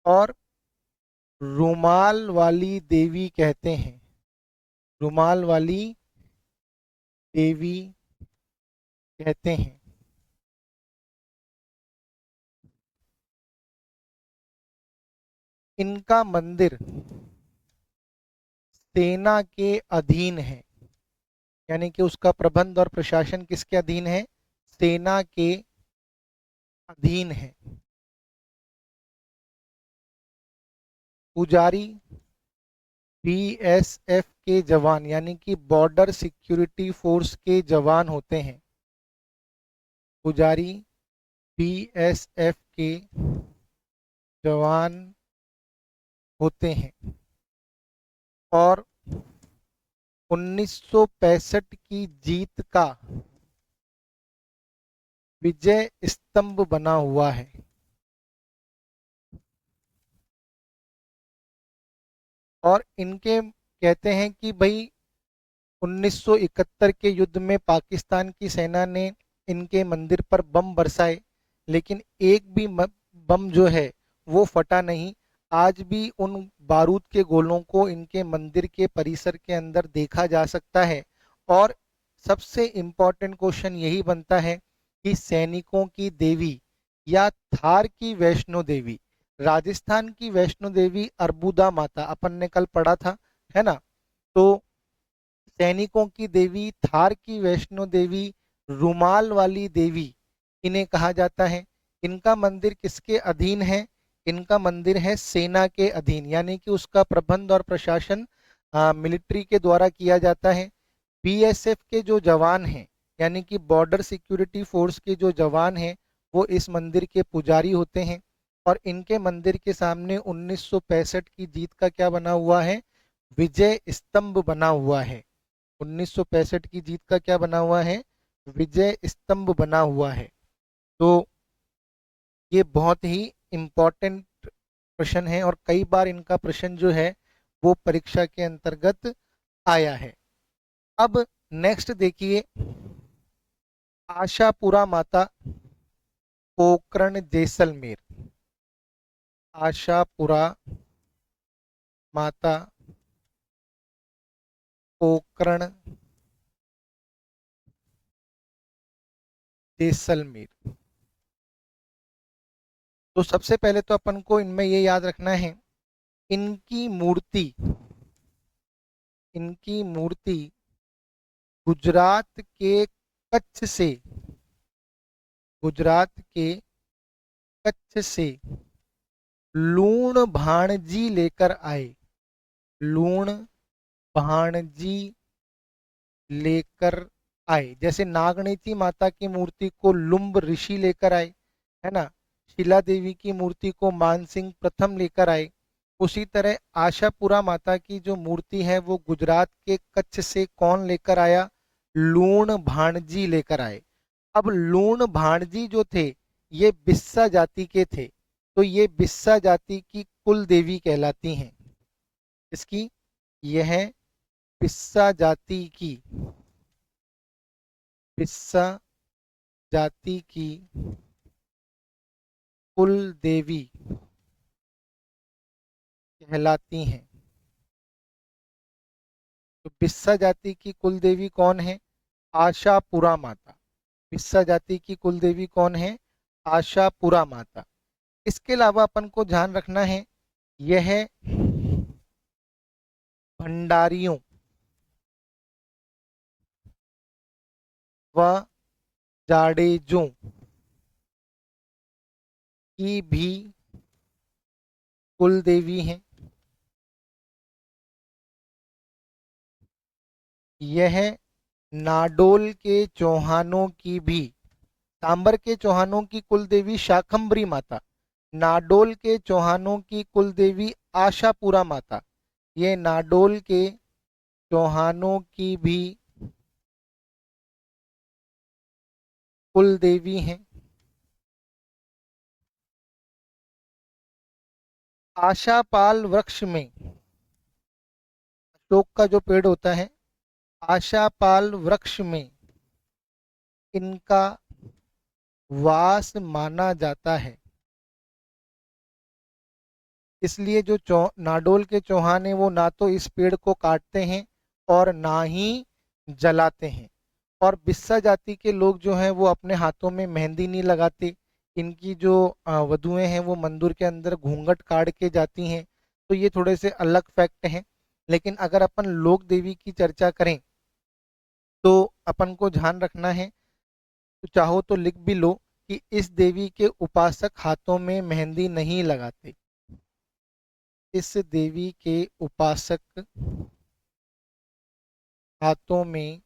और रुमाल वाली देवी कहते हैं, रुमाल वाली देवी कहते हैं। इनका मंदिर सेना के अधीन है, यानी कि उसका प्रबंध और प्रशासन किसके अधीन है? सेना के अधीन है। पुजारी बीएसएफ के जवान, यानी कि बॉर्डर सिक्योरिटी फोर्स के जवान होते हैं। पुजारी बीएसएफ के जवान होते हैं। और 1965 की जीत का विजय स्तंभ बना हुआ है। और इनके कहते हैं कि भाई 1971 के युद्ध में पाकिस्तान की सेना ने इनके मंदिर पर बम बरसाए, लेकिन एक भी बम जो है वो फटा नहीं। आज भी उन बारूद के गोलों को इनके मंदिर के परिसर के अंदर देखा जा सकता है। और सबसे इम्पोर्टेंट क्वेश्चन यही बनता है कि सैनिकों की देवी या थार की वैष्णो देवी, राजस्थान की वैष्णो देवी अर्बुदा माता अपन ने कल पढ़ा था, है ना। तो सैनिकों की देवी, थार की वैष्णो देवी, रुमाल वाली देवी इन्हें कहा जाता है। इनका मंदिर किसके अधीन है? इनका मंदिर है सेना के अधीन, यानी कि उसका प्रबंध और प्रशासन मिलिट्री के द्वारा किया जाता है। बीएसएफ के जो जवान हैं, यानी कि बॉर्डर सिक्योरिटी फोर्स के जो जवान हैं, वो इस मंदिर के पुजारी होते हैं। और इनके मंदिर के सामने 1965 की जीत का क्या बना हुआ है? विजय स्तंभ बना हुआ है। 1965 की जीत का क्या बना हुआ है? विजय स्तंभ बना हुआ है। तो ये बहुत ही इम्पोर्टेंट प्रश्न है और कई बार इनका प्रश्न जो है वो परीक्षा के अंतर्गत आया है। अब नेक्स्ट देखिए, आशापुरा माता, पोकरण जैसलमेर। आशापुरा माता, पोकरण जैसलमेर। तो सबसे पहले तो अपन को इनमें ये याद रखना है, इनकी मूर्ति, इनकी मूर्ति गुजरात के कच्छ से, गुजरात के कच्छ से लूण भाणजी लेकर आए, लूण भाणजी लेकर आए। जैसे नागणेती माता की मूर्ति को लुम्ब ऋषि लेकर आए, है ना, शिला देवी की मूर्ति को मानसिंह प्रथम लेकर आए, उसी तरह आशापुरा माता की जो मूर्ति है वो गुजरात के कच्छ से कौन लेकर आया? लूण भाणजी लेकर आए। अब लूण भाणजी जो थे ये बिस्सा जाति के थे, तो ये बिस्सा जाति की कुल देवी कहलाती हैं। इसकी, यह बिस्सा जाति की, बिस्सा जाति की कुल देवी कहलाती हैं। तो बिस्सा जाति की कुल देवी कौन है? आशापुरा माता। बिस्सा जाति की कुल देवी कौन है? आशापुरा माता। इसके अलावा अपन को ध्यान रखना है, यह भंडारियों व जाडेजों की भी कुल देवी हैं। यह नाडोल के चौहानों की भी, सांबर के चौहानों की कुल देवी शाकंभरी माता, नाडोल के चौहानों की कुल देवी आशापुरा माता, ये नाडोल के चौहानों की भी कुल देवी हैं। आशापाल वृक्ष में, अशोक का जो पेड़ होता है, आशापाल वृक्ष में इनका वास माना जाता है। इसलिए जो नाडोल के चौहान है वो ना तो इस पेड़ को काटते हैं और ना ही जलाते हैं। और बिस्सा जाति के लोग जो हैं वो अपने हाथों में मेहंदी नहीं लगाते। इनकी जो वधुएं हैं वो मंदिर के अंदर घूंघट काट के जाती हैं। तो ये थोड़े से अलग फैक्ट हैं। लेकिन अगर अपन लोक देवी की चर्चा करें तो अपन को ध्यान रखना है, तो चाहो तो लिख भी लो कि इस देवी के उपासक हाथों में मेहंदी नहीं लगाते। इस देवी के उपासक हाथों में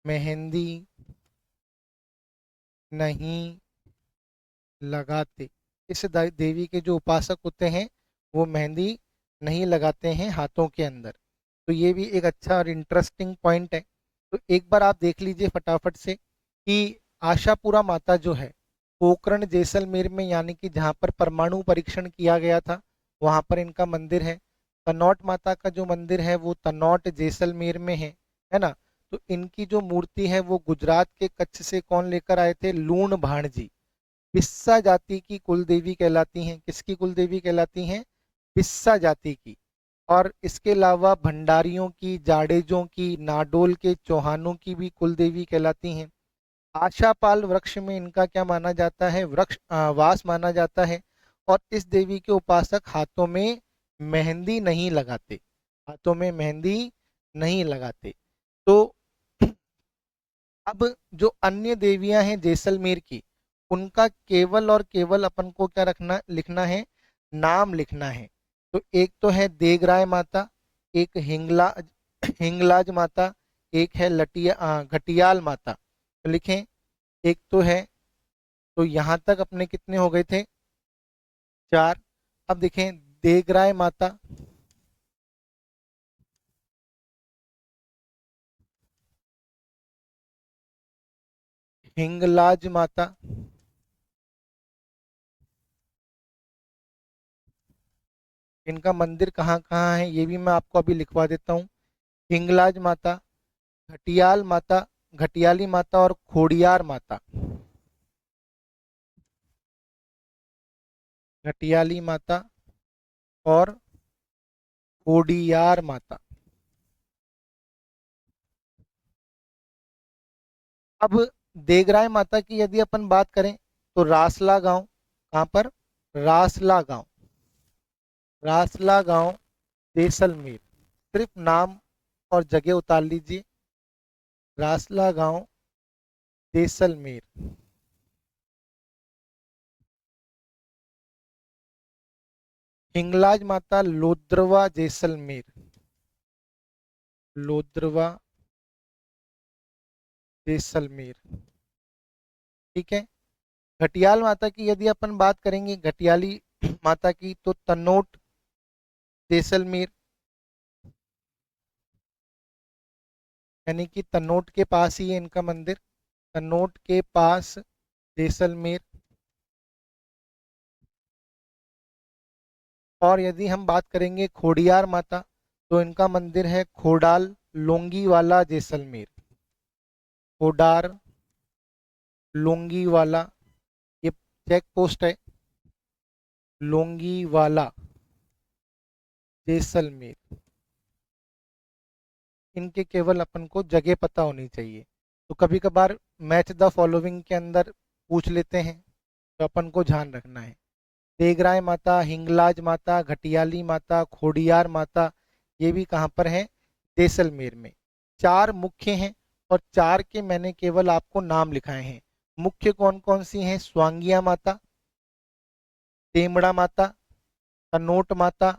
मेहंदी नहीं लगाते। इस देवी के जो उपासक होते हैं वो मेहंदी नहीं लगाते हैं हाथों के अंदर। तो ये भी एक अच्छा और इंटरेस्टिंग पॉइंट है। तो एक बार आप देख लीजिए फटाफट से कि आशापुरा माता जो है पोखरण जैसलमेर में, यानी कि जहाँ पर परमाणु परीक्षण किया गया था वहाँ पर इनका मंदिर है। तनौट माता का जो मंदिर है वो तनौट जैसलमेर में है ना। तो इनकी जो मूर्ति है वो गुजरात के कच्छ से कौन लेकर आए थे? लूण भाणजी। बिस्सा जाति की कुल देवी कहलाती हैं। किसकी कुल देवी कहलाती हैं? बिस्सा जाति की। और इसके अलावा भंडारियों की, जाडेजों की, नाडोल के चौहानों की भी कुल देवी कहलाती हैं। आशापाल वृक्ष में इनका क्या माना जाता है? वास माना जाता है। और इस देवी के उपासक हाथों में मेहंदी नहीं लगाते, हाथों में मेहंदी नहीं लगाते। तो अब जो अन्य देवियां हैं जैसलमेर की, उनका केवल और केवल अपन को क्या रखना, लिखना है, नाम लिखना है। तो एक तो है देगराय माता, एक हिंगलाज माता, एक है घटियाल माता। तो लिखें, एक तो है, तो यहां तक अपने कितने हो गए थे? 4। अब देखें, देगराय माता, हिंगलाज माता, इनका मंदिर कहाँ कहाँ है ये भी मैं आपको अभी लिखवा देता हूँ। हिंगलाज माता, घटियाल माता, घटियाली माता और खोडियार माता। घटियाली माता और खोडियार माता। अब देगराय माता की यदि अपन बात करें तो रासला गांव, कहाँ पर? रासला गांव, रासला गांव, जैसलमेर। सिर्फ नाम और जगह उतार लीजिए, रासला गांव, जैसलमेर। हिंगलाज माता, लोद्रवा, जैसलमेर, लोद्रवा, जैसलमेर। ठीक है। घटियाल माता की यदि अपन बात करेंगे, घटियाली माता की, तो तनोट, जैसलमेर, यानी कि तनोट के पास ही है इनका मंदिर, तनोट के पास, जैसलमेर। और यदि हम बात करेंगे खोडियार माता, तो इनका मंदिर है खोडाल, लोंगीवाला, जैसलमेर। खोडार, लोंगीवाला, ये चेक पोस्ट है, लोंगीवाला, जैसलमेर। इनके केवल अपन को जगह पता होनी चाहिए। तो कभी कभार मैच द फॉलोइंग के अंदर पूछ लेते हैं, तो अपन को ध्यान रखना है। देगराय माता, हिंगलाज माता, घटियाली माता, खोडियार माता, ये भी कहाँ पर है? जैसलमेर में। 4 मुख्य हैं और 4 के मैंने केवल आपको नाम लिखाए हैं। मुख्य कौन कौन सी हैं? स्वांगिया माता, तेमड़ा माता, तनोट माता,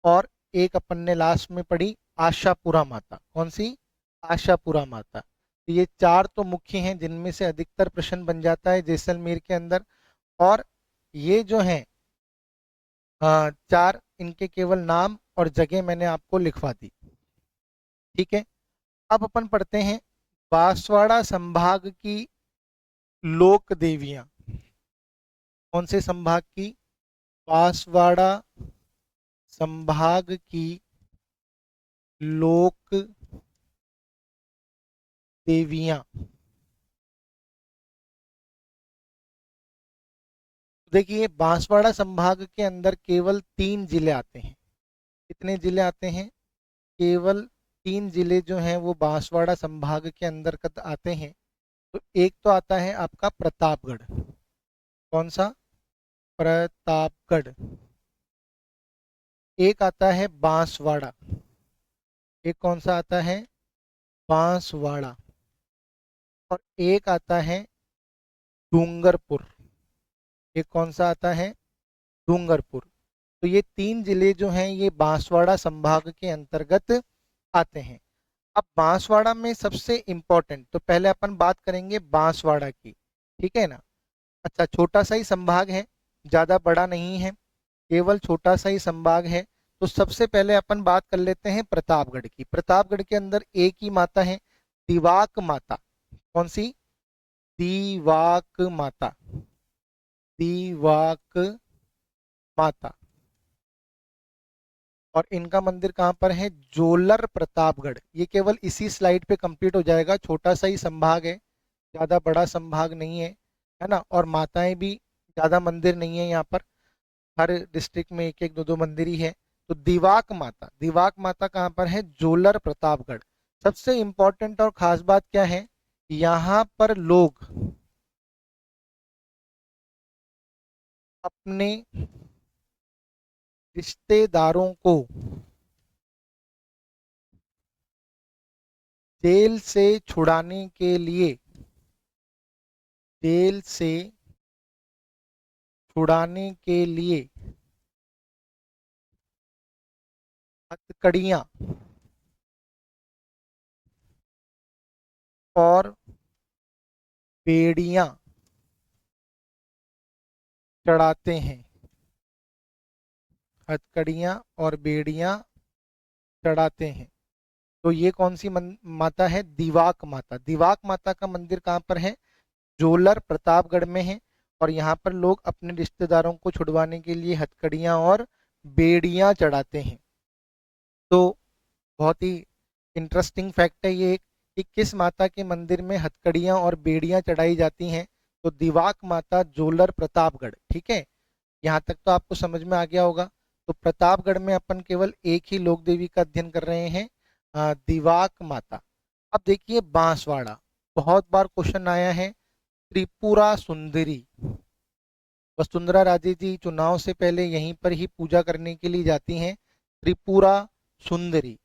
और एक अपन ने लास्ट में पढ़ी आशापुरा माता। कौन सी? आशापुरा माता। तो ये 4 तो मुख्य हैं जिनमें से अधिकतर प्रश्न बन जाता है जैसलमेर के अंदर। और ये जो है 4, इनके केवल नाम और जगह मैंने आपको लिखवा दी। ठीक है। अब अपन पढ़ते हैं बांसवाड़ा संभाग की लोक देवियां। कौन से संभाग की? बांसवाड़ा संभाग की लोक देवियां। देखिए, बांसवाड़ा संभाग के अंदर केवल 3 जिले आते हैं। कितने जिले आते हैं? केवल 3 जिले जो हैं वो बांसवाड़ा संभाग के अंतर्गत आते हैं। तो एक तो आता है आपका प्रतापगढ़। कौन सा? प्रतापगढ़। एक आता है बांसवाड़ा। एक कौन सा आता है? बांसवाड़ा। और एक आता है डूंगरपुर। एक कौन सा आता है? डूंगरपुर। तो ये 3 जिले जो हैं ये बांसवाड़ा संभाग के अंतर्गत आते हैं। अब बांसवाड़ा में सबसे इंपॉर्टेंट, तो पहले अपन बात करेंगे बांसवाड़ा की। ठीक है ना? अच्छा, छोटा सा ही संभाग है, ज्यादा बड़ा नहीं है, केवल छोटा सा ही संभाग है। तो सबसे पहले अपन बात कर लेते हैं प्रतापगढ़ की। प्रतापगढ़ के अंदर एक ही माता है, दिवाक माता। कौन सी? दिवाक माता, दिवाक माता। और इनका मंदिर कहाँ पर है? जोलर प्रतापगढ़। ये केवल इसी स्लाइड पे कंप्लीट हो जाएगा, छोटा सा ही संभाग है, ज़्यादा बड़ा संभाग नहीं है ना। और माताएं भी ज़्यादा मंदिर नहीं है यहाँ पर, हर डिस्ट्रिक्ट में एक एक दो दो मंदिर ही है। तो दिवाक माता कहाँ पर है? जोलर प्रतापगढ़। सबसे इम्पोर्टेंट और खास बात क्या है, यहाँ पर लोग अपने रिश्तेदारों को जेल से छुड़ाने के लिए, जेल से छुड़ाने के लिए हथकड़ियां और बेड़ियां चढ़ाते हैं। हथकड़ियां और बेड़ियां चढ़ाते हैं। तो ये कौन सी माता है? दिवाक माता। दिवाक माता का मंदिर कहाँ पर है? जोलर प्रतापगढ़ में है। और यहाँ पर लोग अपने रिश्तेदारों को छुड़वाने के लिए हथकड़ियां और बेड़ियां चढ़ाते हैं। तो बहुत ही इंटरेस्टिंग फैक्ट है ये कि किस माता के मंदिर में हथकड़ियां और बेड़ियां चढ़ाई जाती हैं। तो दिवाक माता, जोलर प्रतापगढ़। ठीक है, यहाँ तक तो आपको समझ में आ गया होगा। तो प्रतापगढ़ में अपन केवल एक ही लोक देवी का अध्ययन कर रहे हैं, दिवाक माता। अब देखिए बांसवाड़ा, बहुत बार क्वेश्चन आया है। त्रिपुरा सुंदरी, वसुंधरा राजे जी चुनाव से पहले यहीं पर ही पूजा करने के लिए जाती हैं। त्रिपुरा सुंदरी,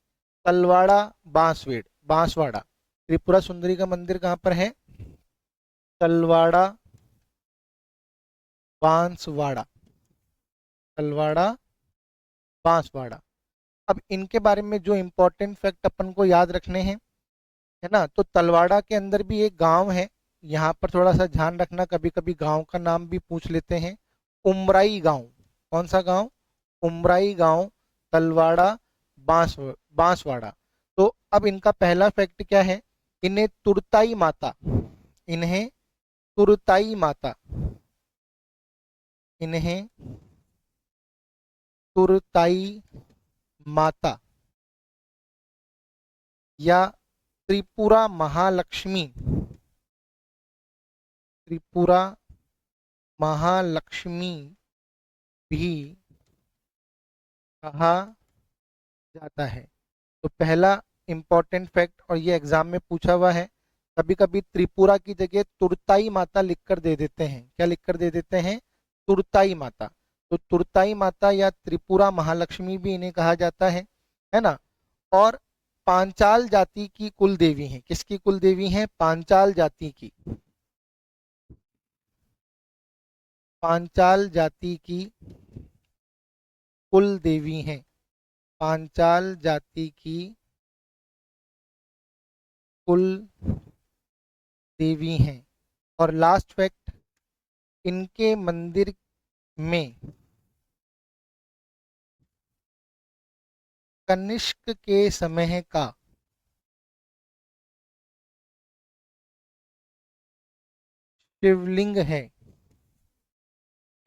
तलवाड़ा, बांसवाड़ा। त्रिपुरा सुंदरी का मंदिर कहाँ पर है? तलवाड़ा, बांसवाड़ा। तलवाड़ा, बांसवाड़ा। अब इनके बारे में जो इम्पोर्टेंट फैक्ट अपन को याद रखने हैं, है ना। तो तलवाड़ा के अंदर भी एक गांव है, यहाँ पर थोड़ा सा ध्यान रखना, कभी कभी गांव का नाम भी पूछ लेते हैं। उमराई गांव। कौन सा गांव? उमराई गांव, तलवाड़ा, बांसवाड़ा। तो अब इनका पहला फैक्ट क्या है? इन्हें तुरताई माता, इन्हें तुरताई माता, इन्हें तुरताई माता या त्रिपुरा महालक्ष्मी, त्रिपुरा महालक्ष्मी भी कहा जाता है। तो पहला इंपॉर्टेंट फैक्ट, और ये एग्जाम में पूछा हुआ है, कभी कभी त्रिपुरा की जगह तुरताई माता लिखकर दे देते हैं। क्या लिखकर दे देते हैं? तुरताई माता। तो तुरताई माता या त्रिपुरा महालक्ष्मी भी इन्हें कहा जाता है ना। और पांचाल जाति की कुल देवी हैं। किसकी कुल देवी हैं? पांचाल जाति की, पांचाल जाति की कुल देवी हैं। पांचाल जाति की कुल देवी हैं। और लास्ट फैक्ट, इनके मंदिर में कनिष्क के समय का शिवलिंग है।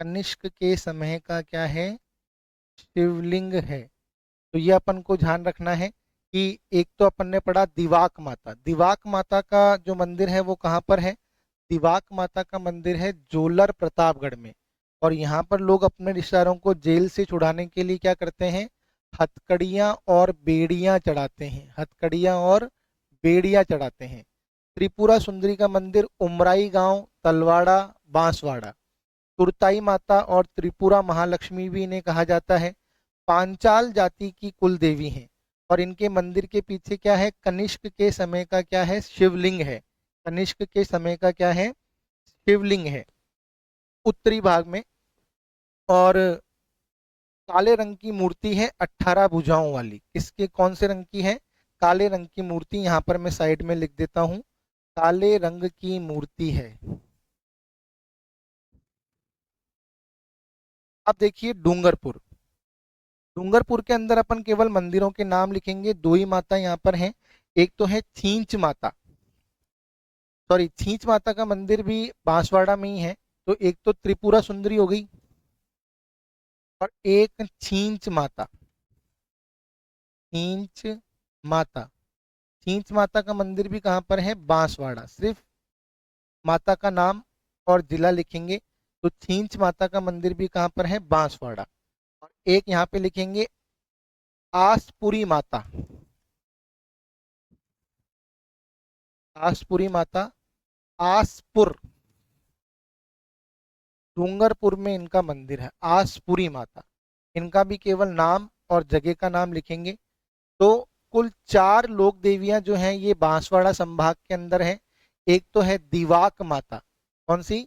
कनिष्क के समय का क्या है? शिवलिंग है। तो ये अपन को ध्यान रखना है कि एक तो अपन ने पढ़ा दिवाक माता। दिवाक माता का जो मंदिर है वो कहाँ पर है? दिवाक माता का मंदिर है जोलर प्रतापगढ़ में। और यहाँ पर लोग अपने रिश्तेदारों को जेल से छुड़ाने के लिए क्या करते हैं? हथकड़ियां और बेड़ियां चढ़ाते हैं। हथकड़ियां और बेड़ियां चढ़ाते हैं। त्रिपुरा सुंदरी का मंदिर उमराई गांव, तलवाड़ा, बांसवाड़ा। तुरताई माता और त्रिपुरा महालक्ष्मी भी इन्हें कहा जाता है। पांचाल जाति की कुल देवी हैं। और इनके मंदिर के पीछे क्या है? कनिष्क के समय का क्या है? शिवलिंग है। कनिष्क के समय का क्या है? शिवलिंग है उत्तरी भाग में। और काले रंग की मूर्ति है 18 भुजाओं वाली। किसके, कौन से रंग की है? काले रंग की मूर्ति। यहाँ पर मैं साइड में लिख देता हूँ, काले रंग की मूर्ति है। अब देखिए डूंगरपुर। डूंगरपुर के अंदर अपन केवल मंदिरों के नाम लिखेंगे। दो ही माता यहाँ पर हैं। एक तो है छींच माता, सॉरी छींच माता का मंदिर भी बांसवाड़ा में ही है। तो एक तो त्रिपुरा सुंदरी हो गई और एक छींच माता। छींच माता। छींच माता का मंदिर भी कहाँ पर है? बांसवाड़ा। सिर्फ माता का नाम और जिला लिखेंगे तो छींच माता का मंदिर भी कहाँ पर है? बांसवाड़ा। और एक यहाँ पे लिखेंगे आसपुरी माता। आसपुरी माता, आसपुर, डूंगरपुर में इनका मंदिर है, आसपुरी माता। इनका भी केवल नाम और जगह का नाम लिखेंगे। तो कुल 4 लोक देवियां जो हैं ये बांसवाड़ा संभाग के अंदर हैं। एक तो है दिवाक माता। कौन सी?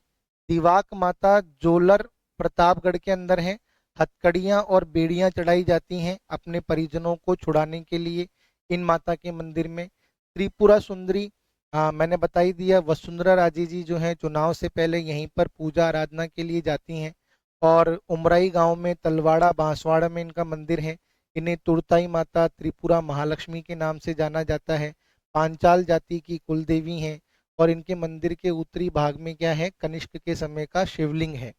दिवाक माता जोलर प्रतापगढ़ के अंदर है। हथकड़ियां और बेड़ियां चढ़ाई जाती हैं अपने परिजनों को छुड़ाने के लिए इन माता के मंदिर में। त्रिपुरा सुंदरी, मैंने बता ही दिया, वसुंधरा राजे जी जो हैं चुनाव से पहले यहीं पर पूजा आराधना के लिए जाती हैं। और उमराई गांव में तलवाड़ा बांसवाड़ा में इनका मंदिर है। इन्हें तुरताई माता, त्रिपुरा महालक्ष्मी के नाम से जाना जाता है। पांचाल जाति की कुल देवी हैं। और इनके मंदिर के उत्तरी भाग में क्या है? कनिष्क के समय का शिवलिंग है।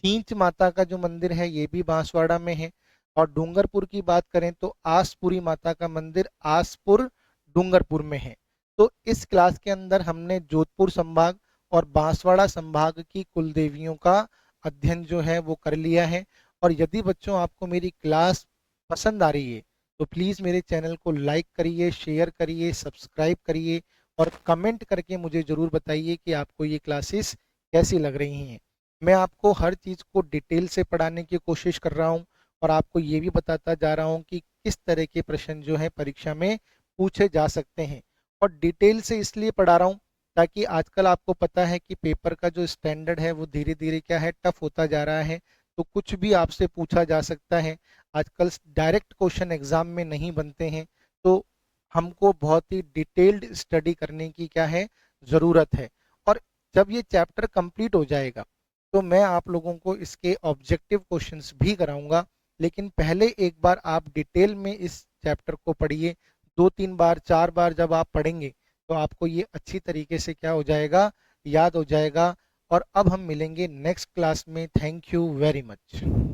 छींच माता का जो मंदिर है ये भी बांसवाड़ा में है। और डूंगरपुर की बात करें तो आसपुरी माता का मंदिर आसपुर डूंगरपुर में है। तो इस क्लास के अंदर हमने जोधपुर संभाग और बांसवाड़ा संभाग की कुल देवियों का अध्ययन जो है वो कर लिया है। और यदि बच्चों आपको मेरी क्लास पसंद आ रही है तो प्लीज़ मेरे चैनल को लाइक करिए, शेयर करिए, सब्सक्राइब करिए और कमेंट करके मुझे ज़रूर बताइए कि आपको ये क्लासेस कैसी लग रही हैं। मैं आपको हर चीज़ को डिटेल से पढ़ाने की कोशिश कर रहा हूँ और आपको ये भी बताता जा रहा हूँ कि किस तरह के प्रश्न जो है परीक्षा में पूछे जा सकते हैं। और डिटेल से इसलिए पढ़ा रहा हूँ ताकि आजकल आपको पता है कि पेपर का जो स्टैंडर्ड है वो धीरे धीरे क्या है? टफ होता जा रहा है। तो कुछ भी आपसे पूछा जा सकता है। आजकल डायरेक्ट क्वेश्चन एग्जाम में नहीं बनते हैं। तो हमको बहुत ही डिटेल्ड स्टडी करने की क्या है? ज़रूरत है। और जब ये चैप्टर कंप्लीट हो जाएगा तो मैं आप लोगों को इसके ऑब्जेक्टिव क्वेश्चंस भी कराऊंगा। लेकिन पहले एक बार आप डिटेल में इस चैप्टर को पढ़िए। 2-3 बार 4 बार जब आप पढ़ेंगे तो आपको ये अच्छी तरीके से क्या हो जाएगा? याद हो जाएगा। और अब हम मिलेंगे नेक्स्ट क्लास में। Thank you very much.